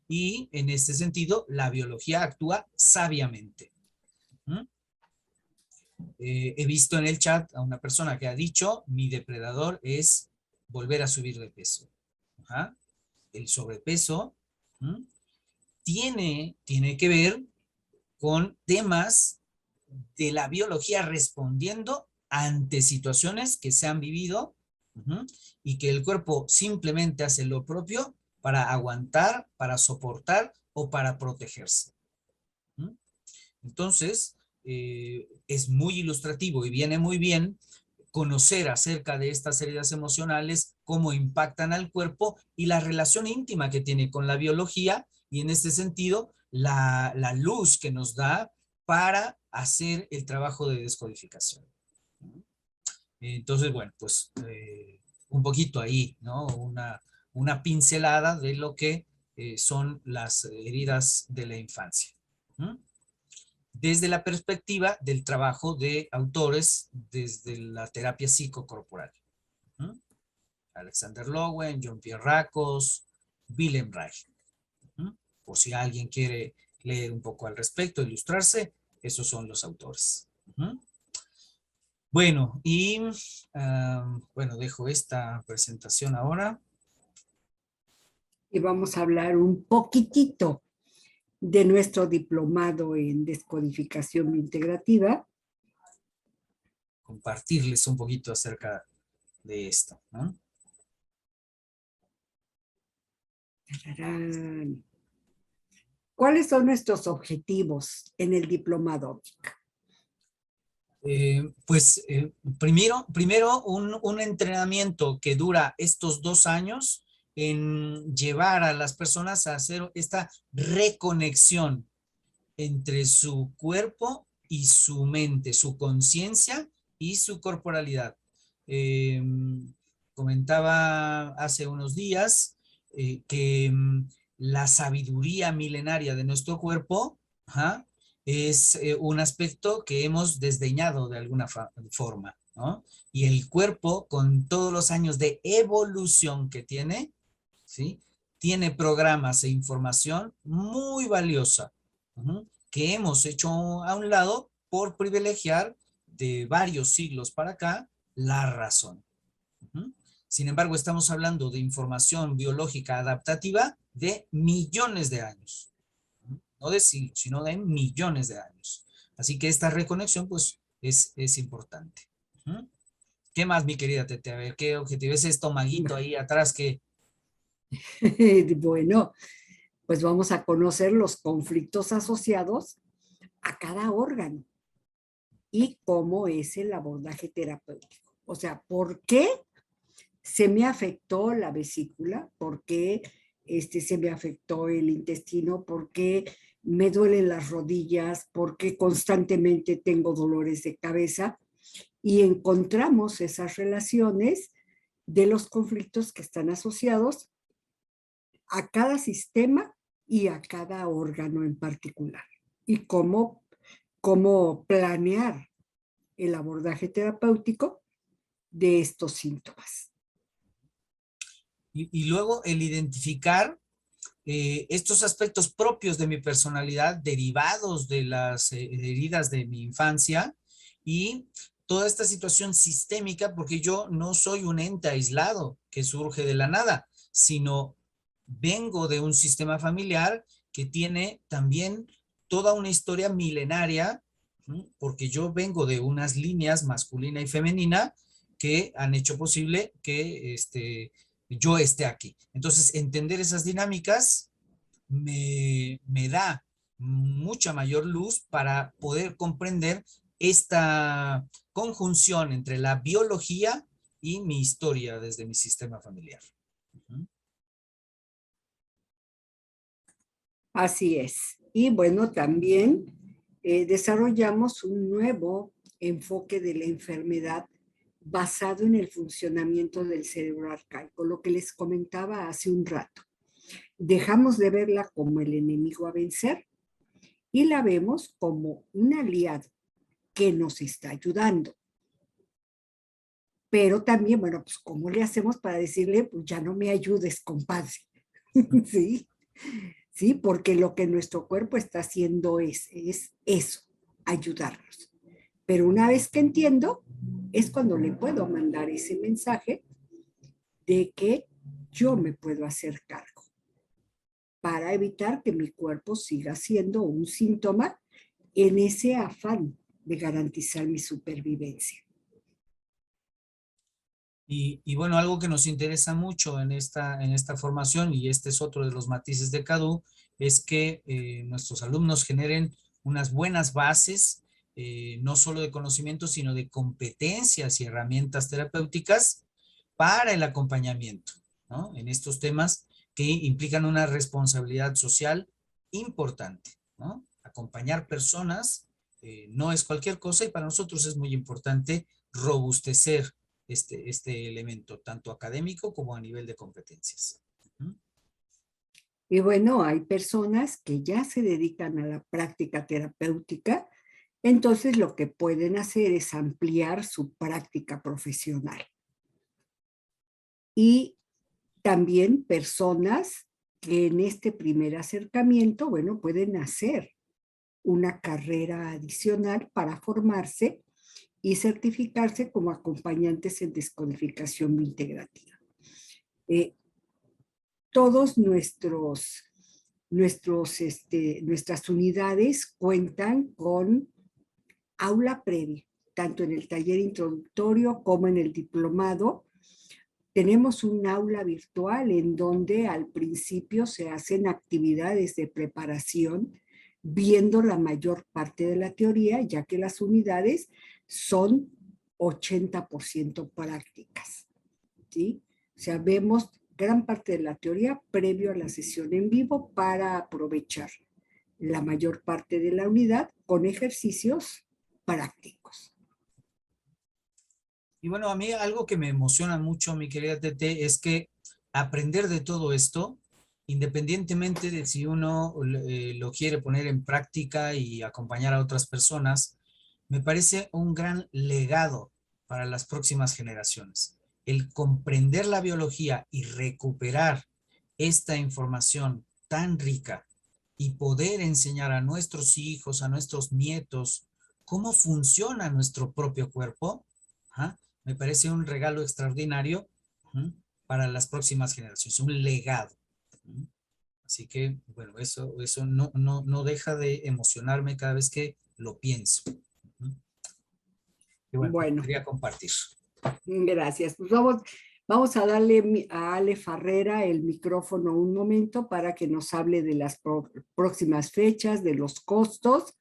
Y en este sentido, la biología actúa sabiamente. He visto en el chat a una persona que ha dicho, mi depredador es volver a subir de peso. El sobrepeso tiene que ver con temas de la biología respondiendo ante situaciones que se han vivido y que el cuerpo simplemente hace lo propio para aguantar, para soportar o para protegerse. Entonces, es muy ilustrativo y viene muy bien conocer acerca de estas heridas emocionales, cómo impactan al cuerpo y la relación íntima que tiene con la biología y en este sentido la luz que nos da para hacer el trabajo de descodificación. Entonces, bueno, pues un poquito ahí, ¿no? Una pincelada de lo que son las heridas de la infancia. ¿Mm? Desde la perspectiva del trabajo de autores desde la terapia psicocorporal. ¿Mm? Alexander Lowen, Jean-Pierre Racos, Wilhelm Reich. ¿Mm? Por si alguien quiere leer un poco al respecto, ilustrarse, esos son los autores. ¿Mm? Bueno, y bueno, dejo esta presentación ahora. Y vamos a hablar un poquitito de nuestro diplomado en descodificación integrativa. Compartirles un poquito acerca de esto, ¿no? ¿Cuáles son nuestros objetivos en el diplomado? Primero un entrenamiento que dura estos 2 años en llevar a las personas a hacer esta reconexión entre su cuerpo y su mente, su conciencia y su corporalidad. Comentaba hace unos días que la sabiduría milenaria de nuestro cuerpo, ¿ajá?, es un aspecto que hemos desdeñado de alguna forma, ¿no? Y el cuerpo, con todos los años de evolución que tiene, ¿sí?, tiene programas e información muy valiosa, que hemos hecho a un lado por privilegiar de varios siglos para acá la razón. Sin embargo, estamos hablando de información biológica adaptativa de millones de años. No de siglos, sino de millones de años. Así que esta reconexión, pues, es importante. ¿Qué más, mi querida Tete? A ver, ¿qué objetivo es esto, maguito ahí atrás que... Bueno, pues vamos a conocer los conflictos asociados a cada órgano y cómo es el abordaje terapéutico. O sea, ¿por qué se me afectó la vesícula? ¿Por qué se me afectó el intestino? ¿Por qué me duelen las rodillas? ¿Por qué constantemente tengo dolores de cabeza? Y encontramos esas relaciones de los conflictos que están asociados a cada sistema y a cada órgano en particular. Y cómo planear el abordaje terapéutico de estos síntomas. Y luego el identificar estos aspectos propios de mi personalidad derivados de las heridas de mi infancia y toda esta situación sistémica, porque yo no soy un ente aislado que surge de la nada, sino vengo de un sistema familiar que tiene también toda una historia milenaria, porque yo vengo de unas líneas masculina y femenina que han hecho posible que yo esté aquí. Entonces, entender esas dinámicas me da mucha mayor luz para poder comprender esta conjunción entre la biología y mi historia desde mi sistema familiar. Así es. Y bueno, también desarrollamos un nuevo enfoque de la enfermedad basado en el funcionamiento del cerebro arcaico, lo que les comentaba hace un rato. Dejamos de verla como el enemigo a vencer y la vemos como un aliado que nos está ayudando. Pero también, bueno, pues ¿cómo le hacemos para decirle, pues ya no me ayudes, compadre? ¿Sí? Sí, porque lo que nuestro cuerpo está haciendo es eso, ayudarnos. Pero una vez que entiendo, es cuando le puedo mandar ese mensaje de que yo me puedo hacer cargo para evitar que mi cuerpo siga siendo un síntoma en ese afán de garantizar mi supervivencia. Y bueno, algo que nos interesa mucho en esta formación, y este es otro de los matices de CADU, es que nuestros alumnos generen unas buenas bases, no solo de conocimiento, sino de competencias y herramientas terapéuticas para el acompañamiento, ¿no?, en estos temas que implican una responsabilidad social importante, ¿no? Acompañar personas no es cualquier cosa y para nosotros es muy importante robustecer este elemento, tanto académico como a nivel de competencias. Y bueno, hay personas que ya se dedican a la práctica terapéutica, entonces lo que pueden hacer es ampliar su práctica profesional. Y también personas que en este primer acercamiento, bueno, pueden hacer una carrera adicional para formarse y certificarse como acompañantes en descodificación integrativa. Todos nuestras unidades cuentan con aula previa, tanto en el taller introductorio como en el diplomado. Tenemos un aula virtual en donde al principio se hacen actividades de preparación, viendo la mayor parte de la teoría, ya que las unidades son 80% prácticas, ¿sí? O sea, vemos gran parte de la teoría previo a la sesión en vivo para aprovechar la mayor parte de la unidad con ejercicios prácticos. Y bueno, a mí algo que me emociona mucho, mi querida Tete, es que aprender de todo esto, independientemente de si uno lo quiere poner en práctica y acompañar a otras personas, me parece un gran legado para las próximas generaciones. El comprender la biología y recuperar esta información tan rica y poder enseñar a nuestros hijos, a nuestros nietos, cómo funciona nuestro propio cuerpo, ¿ah? Me parece un regalo extraordinario para las próximas generaciones, un legado. Así que, bueno, eso no deja de emocionarme cada vez que lo pienso. Y bueno, Bueno, quería compartir. gracias. Pues vamos a darle a Ale Farrera el micrófono un momento para que nos hable de las próximas fechas, de los costos,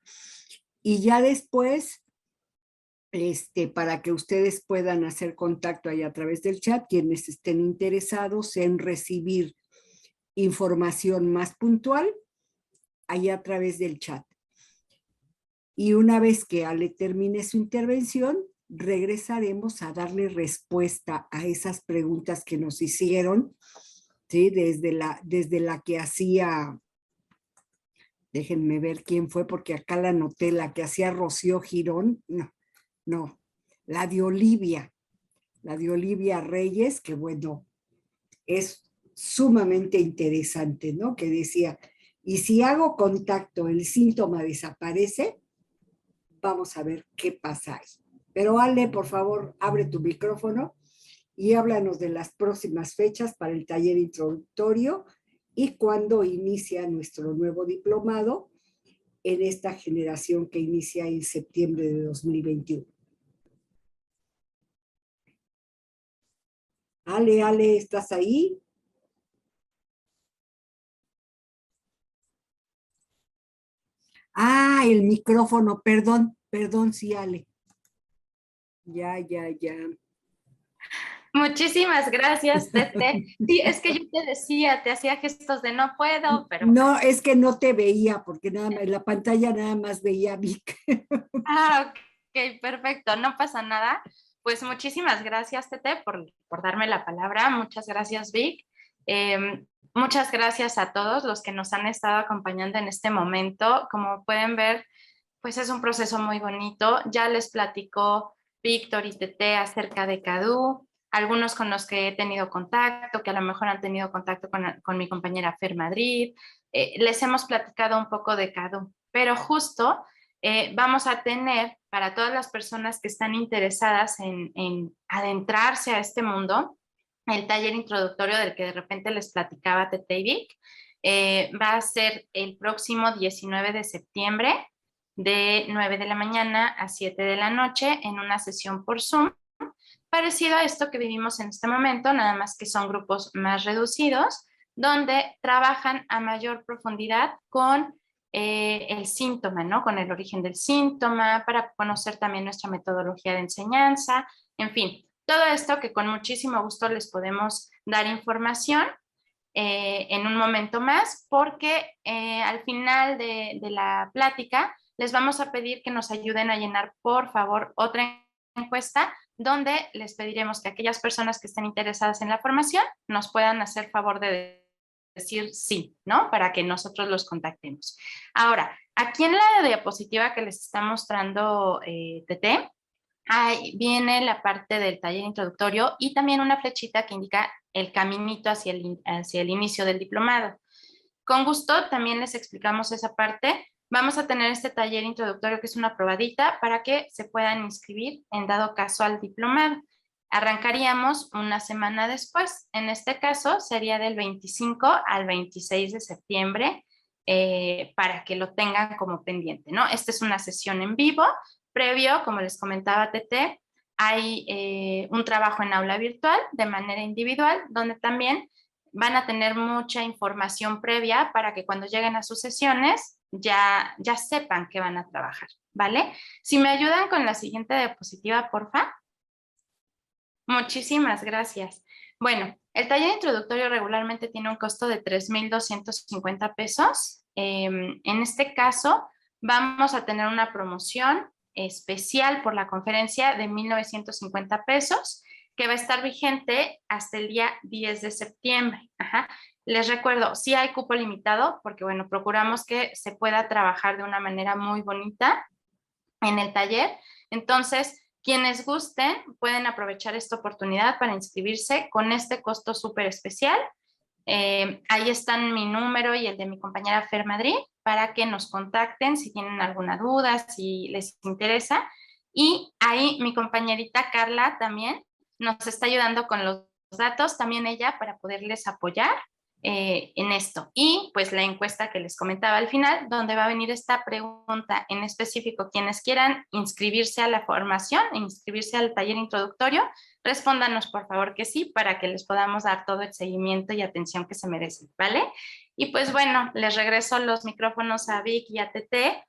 y ya después, para que ustedes puedan hacer contacto ahí a través del chat, quienes estén interesados en recibir información más puntual, ahí a través del chat. Y una vez que Ale termine su intervención, regresaremos a darle respuesta a esas preguntas que nos hicieron, ¿sí? Desde la que hacía, déjenme ver quién fue, porque acá la anoté, la que hacía Rocío Girón, no, la de Olivia Reyes, que bueno, es sumamente interesante, ¿no? Que decía, y si hago contacto, el síntoma desaparece, vamos a ver qué pasa ahí. Pero Ale, por favor, abre tu micrófono y háblanos de las próximas fechas para el taller introductorio y cuándo inicia nuestro nuevo diplomado en esta generación que inicia en septiembre de 2021. Ale, ¿estás ahí? Ah, el micrófono, perdón, sí, Ale. Ya. Muchísimas gracias, Tete. Sí, es que yo te decía, te hacía gestos de no puedo, pero... No, es que no te veía, porque nada más, en la pantalla nada más veía a Vic. Ok, perfecto, no pasa nada. Pues muchísimas gracias, Tete, por darme la palabra. Muchas gracias, Vic. Muchas gracias a todos los que nos han estado acompañando en este momento. Como pueden ver, pues es un proceso muy bonito. Ya les platicó Víctor y Tete acerca de CADU, algunos con los que he tenido contacto, que a lo mejor han tenido contacto con mi compañera Fer Madrid. Les hemos platicado un poco de CADU, pero justo vamos a tener para todas las personas que están interesadas en adentrarse a este mundo, el taller introductorio del que de repente les platicaba Tete y Vic, va a ser el próximo 19 de septiembre de 9 de la mañana a 7 de la noche en una sesión por Zoom, parecido a esto que vivimos en este momento, nada más que son grupos más reducidos, donde trabajan a mayor profundidad con el síntoma, ¿no? Con el origen del síntoma, para conocer también nuestra metodología de enseñanza, en fin, todo esto que con muchísimo gusto les podemos dar información en un momento más, porque al final de la plática les vamos a pedir que nos ayuden a llenar, por favor, otra encuesta donde les pediremos que aquellas personas que estén interesadas en la formación nos puedan hacer favor de decir sí, ¿no? Para que nosotros los contactemos. Ahora, aquí en la diapositiva que les está mostrando Tete, ahí viene la parte del taller introductorio y también una flechita que indica el caminito hacia el inicio del diplomado. Con gusto también les explicamos esa parte. Vamos a tener este taller introductorio que es una probadita para que se puedan inscribir en dado caso al diplomado. Arrancaríamos una semana después. En este caso sería del 25 al 26 de septiembre para que lo tengan como pendiente, ¿no? Esta es una sesión en vivo. Previo, como les comentaba Tete, hay un trabajo en aula virtual de manera individual donde también van a tener mucha información previa para que cuando lleguen a sus sesiones ya sepan que van a trabajar, ¿vale? Si me ayudan con la siguiente diapositiva, porfa. Muchísimas gracias. Bueno, el taller introductorio regularmente tiene un costo de 3,250 pesos. En este caso, vamos a tener una promoción especial por la conferencia de 1,950 pesos que va a estar vigente hasta el día 10 de septiembre. Ajá. Les recuerdo, sí hay cupo limitado porque, bueno, procuramos que se pueda trabajar de una manera muy bonita en el taller. Entonces, quienes gusten pueden aprovechar esta oportunidad para inscribirse con este costo súper especial. Ahí están mi número y el de mi compañera Fer Madrid para que nos contacten si tienen alguna duda, si les interesa. Y ahí mi compañerita Carla también nos está ayudando con los datos, también ella, para poderles apoyar en esto. Y pues la encuesta que les comentaba al final, donde va a venir esta pregunta en específico, quienes quieran inscribirse a la formación, inscribirse al taller introductorio, respóndanos por favor que sí, para que les podamos dar todo el seguimiento y atención que se merecen, ¿vale? Y pues bueno, les regreso los micrófonos a Vic y a Tete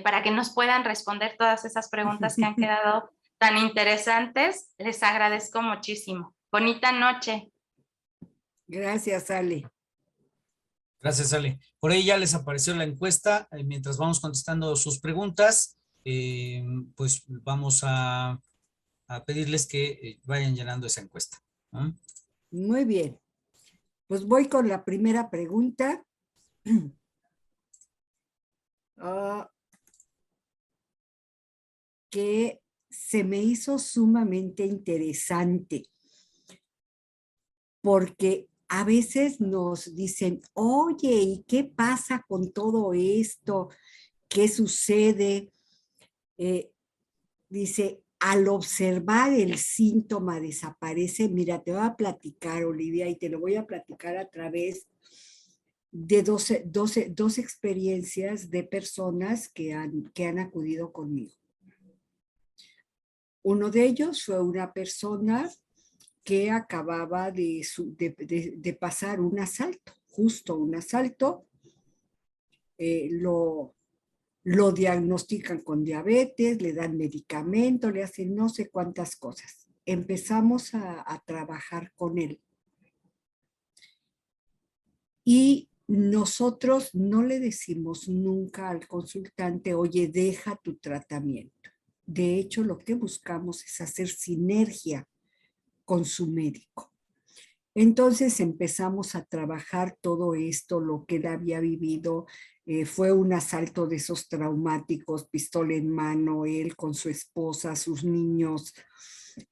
para que nos puedan responder todas esas preguntas que han quedado tan interesantes. Les agradezco muchísimo. Bonita noche. Gracias, Ale. Gracias, Ale. Por ahí ya les apareció la encuesta. Mientras vamos contestando sus preguntas, pues vamos a pedirles que vayan llenando esa encuesta, ¿no? Muy bien. Pues voy con la primera pregunta. Que se me hizo sumamente interesante, porque a veces nos dicen, oye, ¿y qué pasa con todo esto? ¿Qué sucede? Dice, al observar el síntoma desaparece. Mira, te voy a platicar, Olivia, y te lo voy a platicar a través de dos experiencias de personas que han acudido conmigo. Uno de ellos fue una persona que acababa de pasar un asalto, justo un asalto. Lo diagnostican con diabetes, le dan medicamento, le hacen no sé cuántas cosas. Empezamos a trabajar con él. Y nosotros no le decimos nunca al consultante, oye, deja tu tratamiento. De hecho, lo que buscamos es hacer sinergia con su médico. Entonces empezamos a trabajar todo esto, lo que él había vivido. Fue un asalto de esos traumáticos, pistola en mano, él con su esposa, sus niños,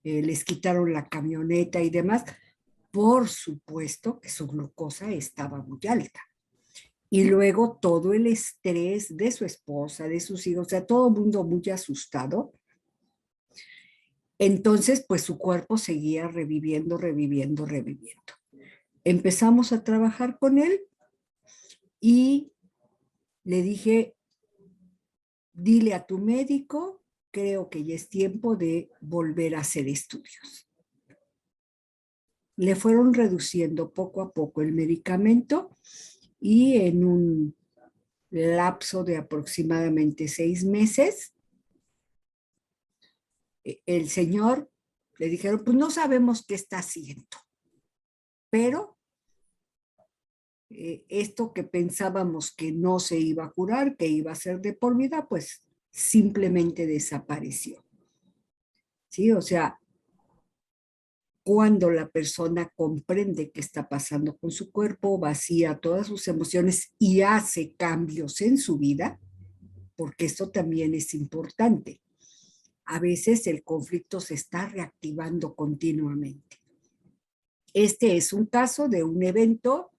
les quitaron la camioneta y demás. Por supuesto que su glucosa estaba muy alta. Y luego todo el estrés de su esposa, de sus hijos, o sea, todo el mundo muy asustado. Entonces, pues su cuerpo seguía reviviendo. Empezamos a trabajar con él y le dije, dile a tu médico, creo que ya es tiempo de volver a hacer estudios. Le fueron reduciendo poco a poco el medicamento y en un lapso de aproximadamente 6 meses, el señor le dijeron, pues no sabemos qué está haciendo, pero esto que pensábamos que no se iba a curar, que iba a ser de por vida, pues simplemente desapareció. ¿Sí? O sea, Cuando la persona comprende qué está pasando con su cuerpo, vacía todas sus emociones y hace cambios en su vida, porque esto también es importante. A veces el conflicto se está reactivando continuamente. Este es un caso de un evento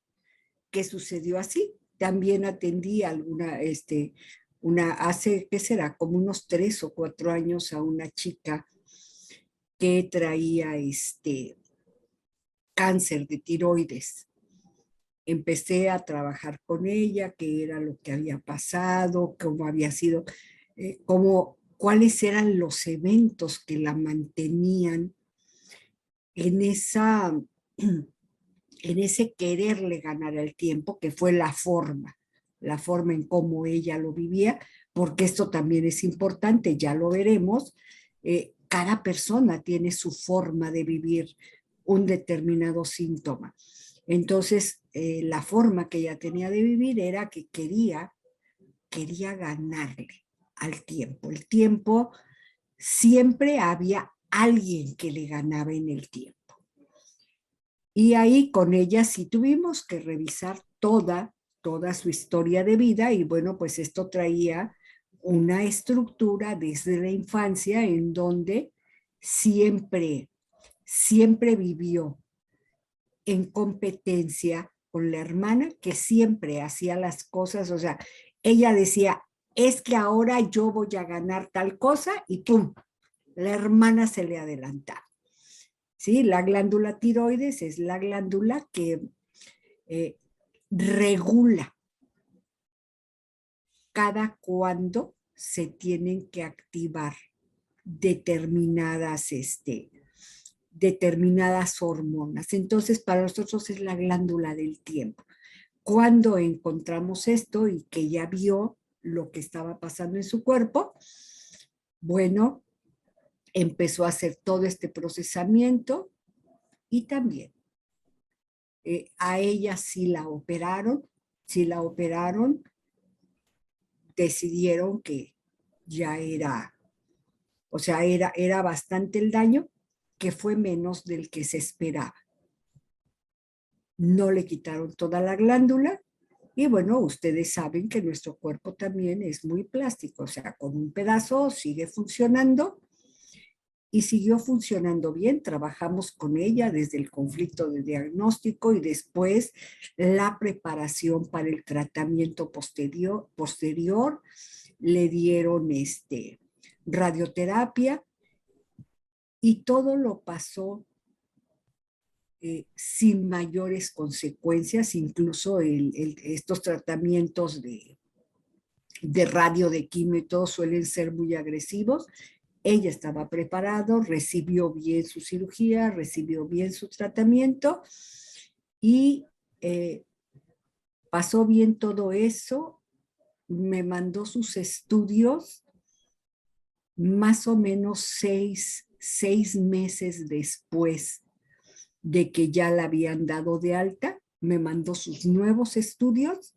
que sucedió así. También atendí hace, ¿qué será? Como unos 3 o 4 años a una chica que traía cáncer de tiroides. Empecé a trabajar con ella, qué era lo que había pasado, cómo había sido, cuáles eran los eventos que la mantenían en ese quererle ganar el tiempo, que fue la forma en cómo ella lo vivía, porque esto también es importante, ya lo veremos. Cada persona tiene su forma de vivir un determinado síntoma. Entonces, la forma que ella tenía de vivir era que quería ganarle al tiempo. El tiempo, siempre había alguien que le ganaba en el tiempo. Y ahí con ella sí tuvimos que revisar toda su historia de vida, y bueno, pues esto traía una estructura desde la infancia en donde siempre vivió en competencia con la hermana, que siempre hacía las cosas, o sea, ella decía, es que ahora yo voy a ganar tal cosa, y ¡pum!, la hermana se le adelantaba. ¿Sí? La glándula tiroides es la glándula que regula cada cuándo se tienen que activar determinadas hormonas. Entonces, para nosotros es la glándula del tiempo. Cuando encontramos esto y que ya vio lo que estaba pasando en su cuerpo, bueno, empezó a hacer todo este procesamiento. Y también a ella sí la operaron, decidieron que ya era, o sea, era bastante el daño, que fue menos del que se esperaba. No le quitaron toda la glándula, y bueno, ustedes saben que nuestro cuerpo también es muy plástico, o sea, con un pedazo sigue funcionando, y siguió funcionando bien. Trabajamos con ella desde el conflicto de diagnóstico y después la preparación para el tratamiento posterior. Le dieron radioterapia, y todo lo pasó sin mayores consecuencias. Incluso estos tratamientos de radio, de quimio y todo suelen ser muy agresivos. Ella estaba preparada, recibió bien su cirugía, recibió bien su tratamiento, y pasó bien todo eso. Me mandó sus estudios más o menos seis meses después de que ya la habían dado de alta. Me mandó sus nuevos estudios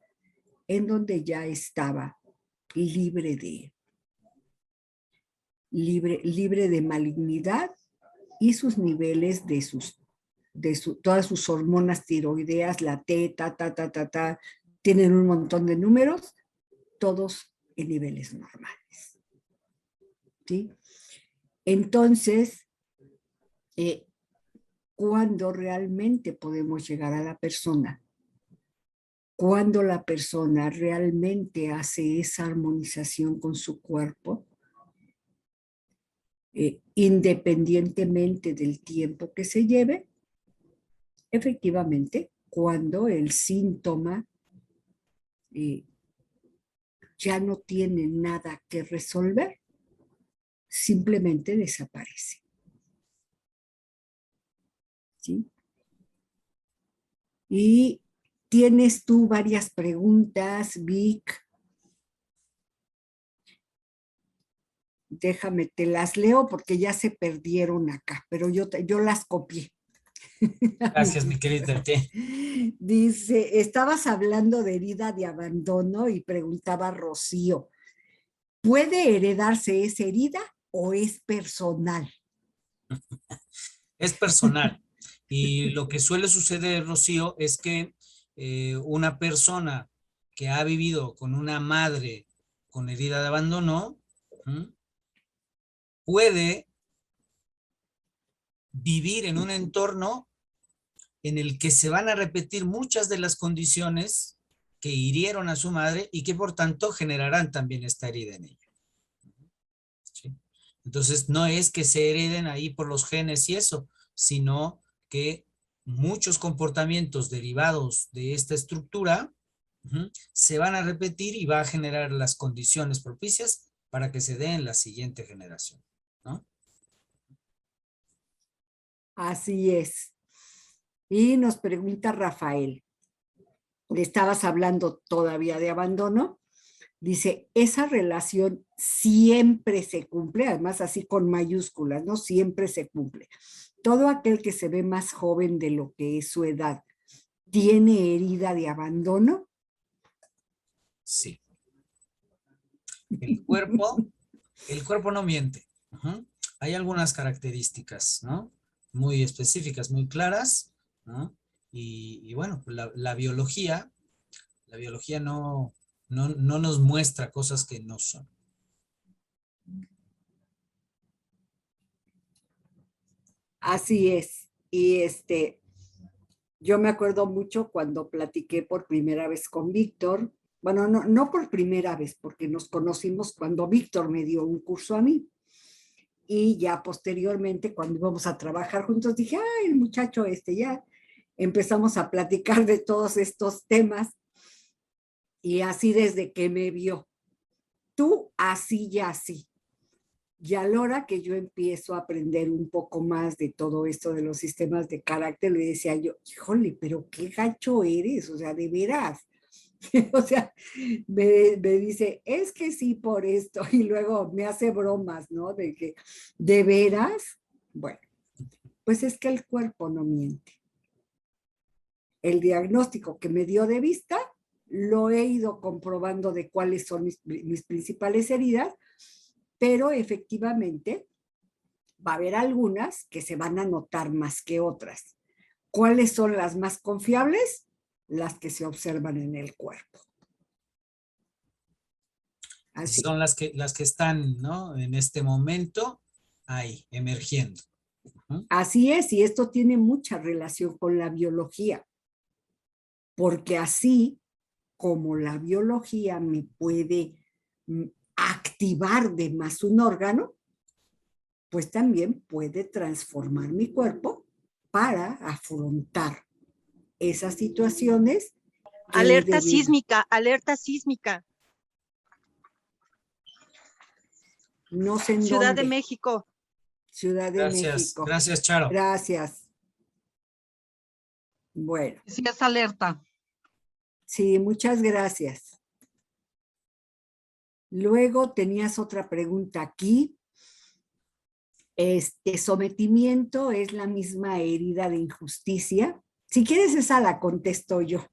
en donde ya estaba libre de malignidad, y sus niveles todas sus hormonas tiroideas, la T, tienen un montón de números, todos en niveles normales. ¿Sí? Entonces, ¿cuándo realmente podemos llegar a la persona? Cuando la persona realmente hace esa armonización con su cuerpo, independientemente del tiempo que se lleve, efectivamente, cuando el síntoma ya no tiene nada que resolver, simplemente desaparece. ¿Sí? Y tienes tú varias preguntas, Vic. Déjame, te las leo porque ya se perdieron acá, pero yo las copié. Gracias, mi querida T. Dice, estabas hablando de herida de abandono y preguntaba Rocío, ¿puede heredarse esa herida o es personal? Es personal. Y lo que suele suceder, Rocío, es que una persona que ha vivido con una madre con herida de abandono, puede vivir en un entorno en el que se van a repetir muchas de las condiciones que hirieron a su madre y que por tanto generarán también esta herida en ella. ¿Sí? Entonces no es que se hereden ahí por los genes y eso, sino que muchos comportamientos derivados de esta estructura se van a repetir y va a generar las condiciones propicias para que se dé en la siguiente generación, ¿no? Así es. Y nos pregunta Rafael, le estabas hablando todavía de abandono, dice, esa relación siempre se cumple, además así con mayúsculas, ¿no? Siempre se cumple. Todo aquel que se ve más joven de lo que es su edad, ¿tiene herida de abandono? Sí. El cuerpo no miente. Hay algunas características, ¿no? Muy específicas, muy claras, ¿no? Y bueno, la biología no nos muestra cosas que no son. Así es. Y yo me acuerdo mucho cuando platiqué por primera vez con Víctor. Bueno, no por primera vez, porque nos conocimos cuando Víctor me dio un curso a mí. Y ya posteriormente, cuando íbamos a trabajar juntos, dije, ay, el muchacho ya empezamos a platicar de todos estos temas. Y así desde que me vio, tú así y así. Y a la hora que yo empiezo a aprender un poco más de todo esto de los sistemas de carácter, le decía yo, híjole, pero qué gacho eres, o sea, de veras. O sea, me dice, es que sí por esto, y luego me hace bromas, ¿no? De que, ¿de veras? Bueno, pues es que el cuerpo no miente. El diagnóstico que me dio de vista, lo he ido comprobando de cuáles son mis principales heridas, pero efectivamente va a haber algunas que se van a notar más que otras. ¿Cuáles son las más confiables? Las que se observan en el cuerpo. Así. Son las que están, ¿no? En este momento, ahí, emergiendo. Así es, y esto tiene mucha relación con la biología, porque así como la biología me puede activar de más un órgano, pues también puede transformar mi cuerpo para afrontar esas situaciones. Alerta sísmica, alerta sísmica. No sé en Ciudad dónde. de México. Ciudad de México. Gracias, Charo. Gracias. Bueno. Sí, es alerta. Sí, muchas gracias. Luego tenías otra pregunta aquí. Sometimiento es la misma herida de injusticia. Si quieres, esa la contesto yo.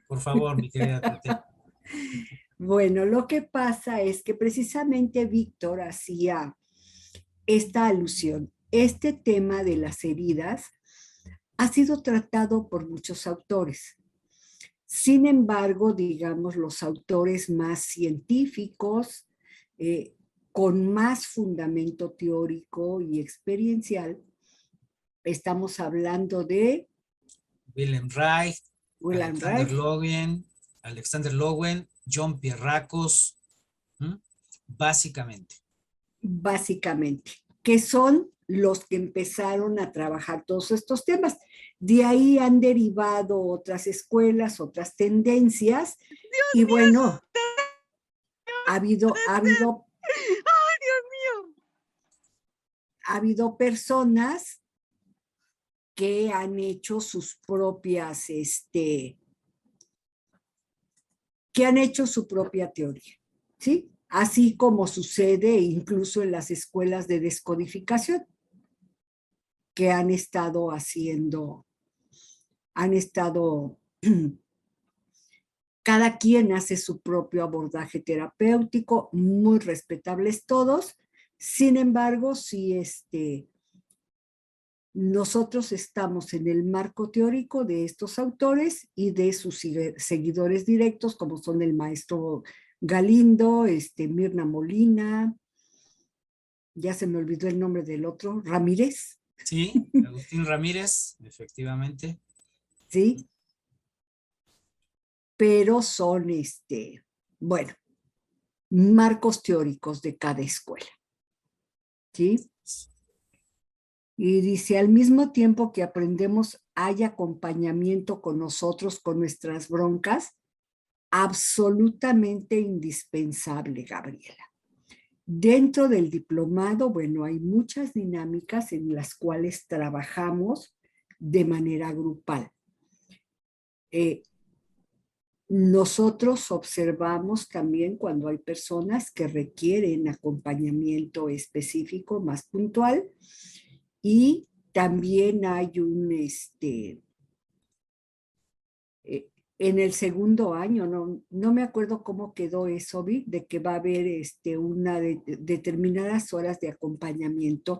Por favor, mi querida Tatiana. Bueno, lo que pasa es que precisamente Víctor hacía esta alusión. Este tema de las heridas ha sido tratado por muchos autores. Sin embargo, digamos, los autores más científicos, con más fundamento teórico y experiencial, estamos hablando de Wilhelm Reich, Alexander Lowen, John Pierracos, básicamente. Básicamente, que son los que empezaron a trabajar todos estos temas. De ahí han derivado otras escuelas, otras tendencias, y bueno, ha habido personas que han hecho sus propias, que han hecho su propia teoría, ¿sí? Así como sucede incluso en las escuelas de descodificación que han estado haciendo, cada quien hace su propio abordaje terapéutico, muy respetables todos. Sin embargo, sí, nosotros estamos en el marco teórico de estos autores y de sus seguidores directos, como son el maestro Galindo, Mirna Molina, ya se me olvidó el nombre del otro, Ramírez. Sí, Agustín Ramírez, efectivamente. Sí, pero son, bueno, marcos teóricos de cada escuela. ¿Sí? Y dice, al mismo tiempo que aprendemos, hay acompañamiento con nosotros, con nuestras broncas, absolutamente indispensable, Gabriela. Dentro del diplomado, bueno, hay muchas dinámicas en las cuales trabajamos de manera grupal. Nosotros observamos también cuando hay personas que requieren acompañamiento específico más puntual y también hay en el segundo año, no me acuerdo cómo quedó eso, Vic, de que va a haber determinadas horas de acompañamiento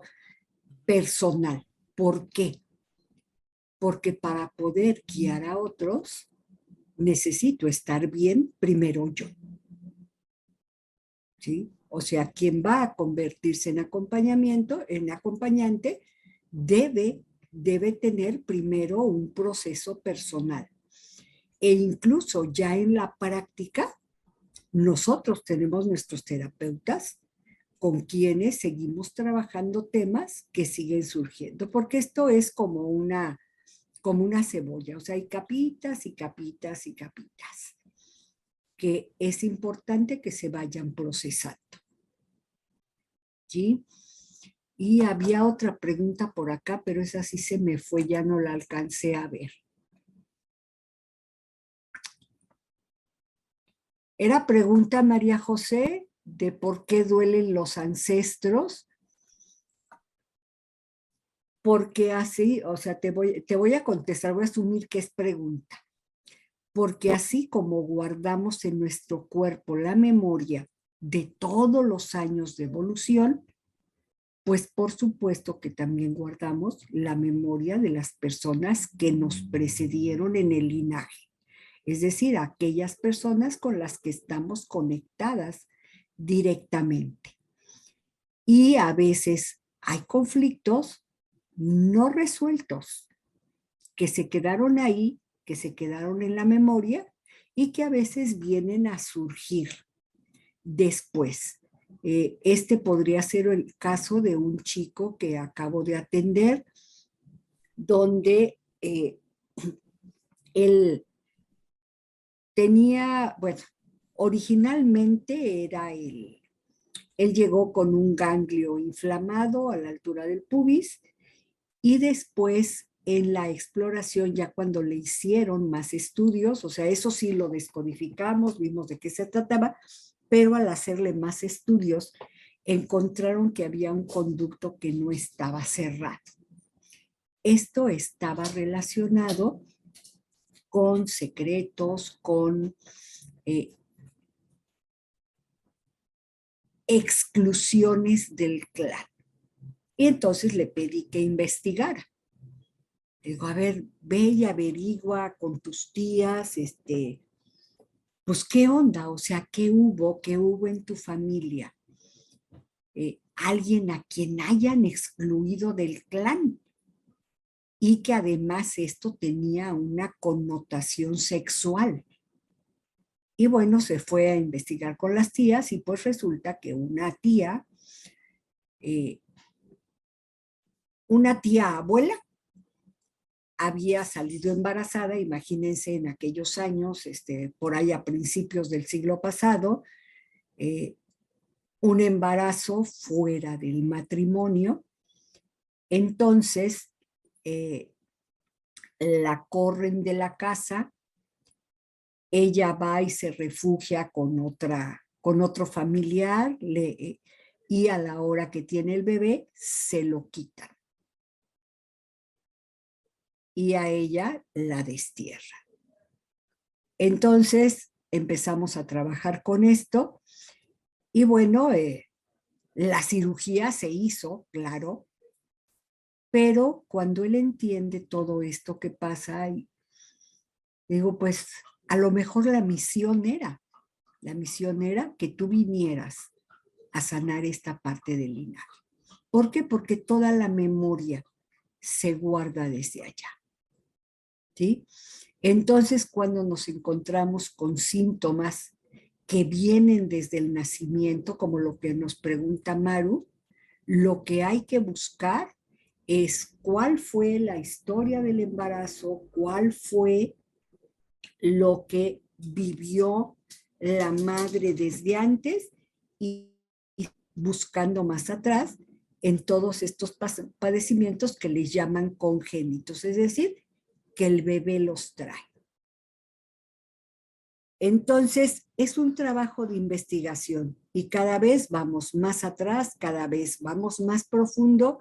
personal. ¿Por qué? Porque para poder guiar a otros, necesito estar bien primero yo. ¿Sí? O sea, quien va a convertirse en acompañante, debe tener primero un proceso personal. E incluso ya en la práctica, nosotros tenemos nuestros terapeutas con quienes seguimos trabajando temas que siguen surgiendo, porque esto es como una cebolla, o sea, hay capitas y capitas y capitas que es importante que se vayan procesando. ¿Sí? Y había otra pregunta por acá, pero esa sí se me fue, ya no la alcancé a ver. Era pregunta, María José, de por qué duelen los ancestros. Porque así, o sea, te voy a contestar, voy a asumir que es pregunta. Porque así como guardamos en nuestro cuerpo la memoria de todos los años de evolución, pues por supuesto que también guardamos la memoria de las personas que nos precedieron en el linaje. Es decir, aquellas personas con las que estamos conectadas directamente. Y a veces hay conflictos no resueltos que se quedaron ahí, que se quedaron en la memoria y que a veces vienen a surgir después. Este podría ser el caso de un chico que acabo de atender, donde él tenía, bueno, originalmente era él llegó con un ganglio inflamado a la altura del pubis y después en la exploración, ya cuando le hicieron más estudios, o sea, eso sí lo descodificamos, vimos de qué se trataba, pero al hacerle más estudios, encontraron que había un conducto que no estaba cerrado. Esto estaba relacionado con secretos, con exclusiones del clan. Y entonces le pedí que investigara. Digo, a ver, ve y averigua con tus tías, pues, ¿qué onda? O sea, ¿qué hubo en tu familia? Alguien a quien hayan excluido del clan y que además esto tenía una connotación sexual. Y bueno, se fue a investigar con las tías y pues resulta que una tía abuela, había salido embarazada, imagínense en aquellos años, por ahí a principios del siglo pasado, un embarazo fuera del matrimonio. Entonces, la corren de la casa, ella va y se refugia con otro familiar, y a la hora que tiene el bebé, se lo quitan. Y a ella la destierran. Entonces empezamos a trabajar con esto y bueno, la cirugía se hizo, claro, Pero cuando él entiende todo esto que pasa, y digo, pues a lo mejor la misión era que tú vinieras a sanar esta parte del linaje. ¿Por qué? Porque toda la memoria se guarda desde allá. ¿Sí? Entonces, cuando nos encontramos con síntomas que vienen desde el nacimiento, como lo que nos pregunta Maru, lo que hay que buscar es cuál fue la historia del embarazo, cuál fue lo que vivió la madre desde antes y buscando más atrás en todos estos padecimientos que les llaman congénitos, es decir, que el bebé los trae. Entonces, es un trabajo de investigación y cada vez vamos más atrás, cada vez vamos más profundo.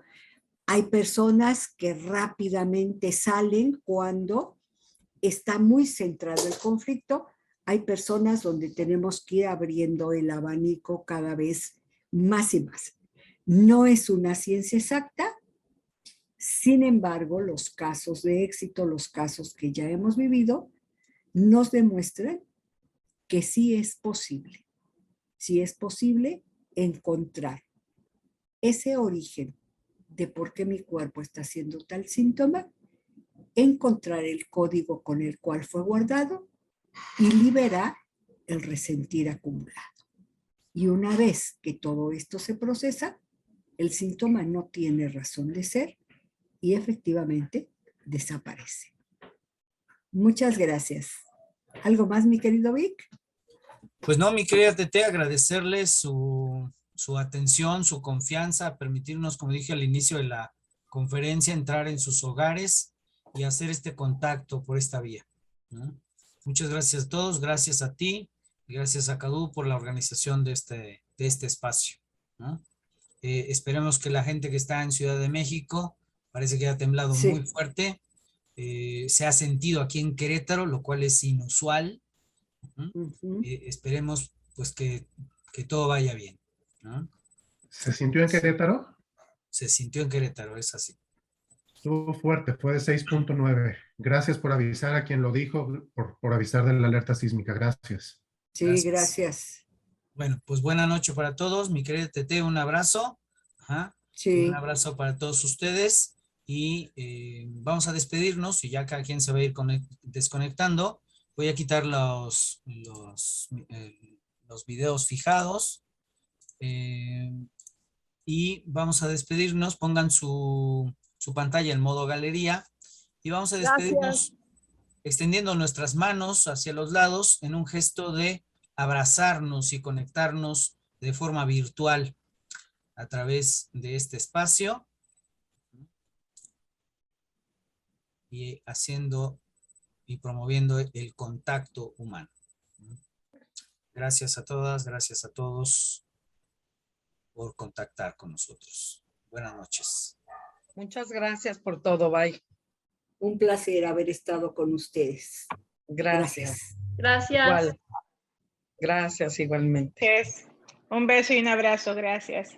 Hay personas que rápidamente salen cuando está muy centrado el conflicto. Hay personas donde tenemos que ir abriendo el abanico cada vez más y más. No es una ciencia exacta, sin embargo, los casos de éxito, los casos que ya hemos vivido, nos demuestran que sí es posible encontrar ese origen de por qué mi cuerpo está haciendo tal síntoma, encontrar el código con el cual fue guardado y liberar el resentir acumulado. Y una vez que todo esto se procesa, el síntoma no tiene razón de ser y efectivamente desaparece. Muchas gracias. ¿Algo más, mi querido Vic? Pues no, mi querida Tete, agradecerles su atención, su confianza, permitirnos, como dije al inicio de la conferencia, entrar en sus hogares y hacer este contacto por esta vía, ¿no? Muchas gracias a todos, gracias a ti, y gracias a Cadu por la organización de este espacio, ¿no? Esperemos que la gente que está en Ciudad de México, parece que ha temblado muy fuerte, se ha sentido aquí en Querétaro, lo cual es inusual. Esperemos pues que todo vaya bien, ¿no? ¿Se sintió en Querétaro? Se sintió en Querétaro, es así. Estuvo fuerte, fue de 6.9. Gracias por avisar a quien lo dijo, por avisar de la alerta sísmica. Gracias. Sí, gracias. Bueno, pues buena noche para todos. Mi querida Tete, un abrazo. Ajá. Sí. Un abrazo para todos ustedes. Y vamos a despedirnos y ya cada quien se va a ir desconectando. Voy a quitar los videos fijados. Y vamos a despedirnos. Pongan su pantalla en modo galería. Y vamos a despedirnos extendiendo nuestras manos hacia los lados en un gesto de abrazarnos y conectarnos de forma virtual a través de este espacio. Y haciendo y promoviendo el contacto humano. Gracias a todas, gracias a todos por contactar con nosotros. Buenas noches. Muchas gracias por todo, bye. Un placer haber estado con ustedes. Gracias. Gracias. Igual. Gracias igualmente. Un beso y un abrazo, gracias.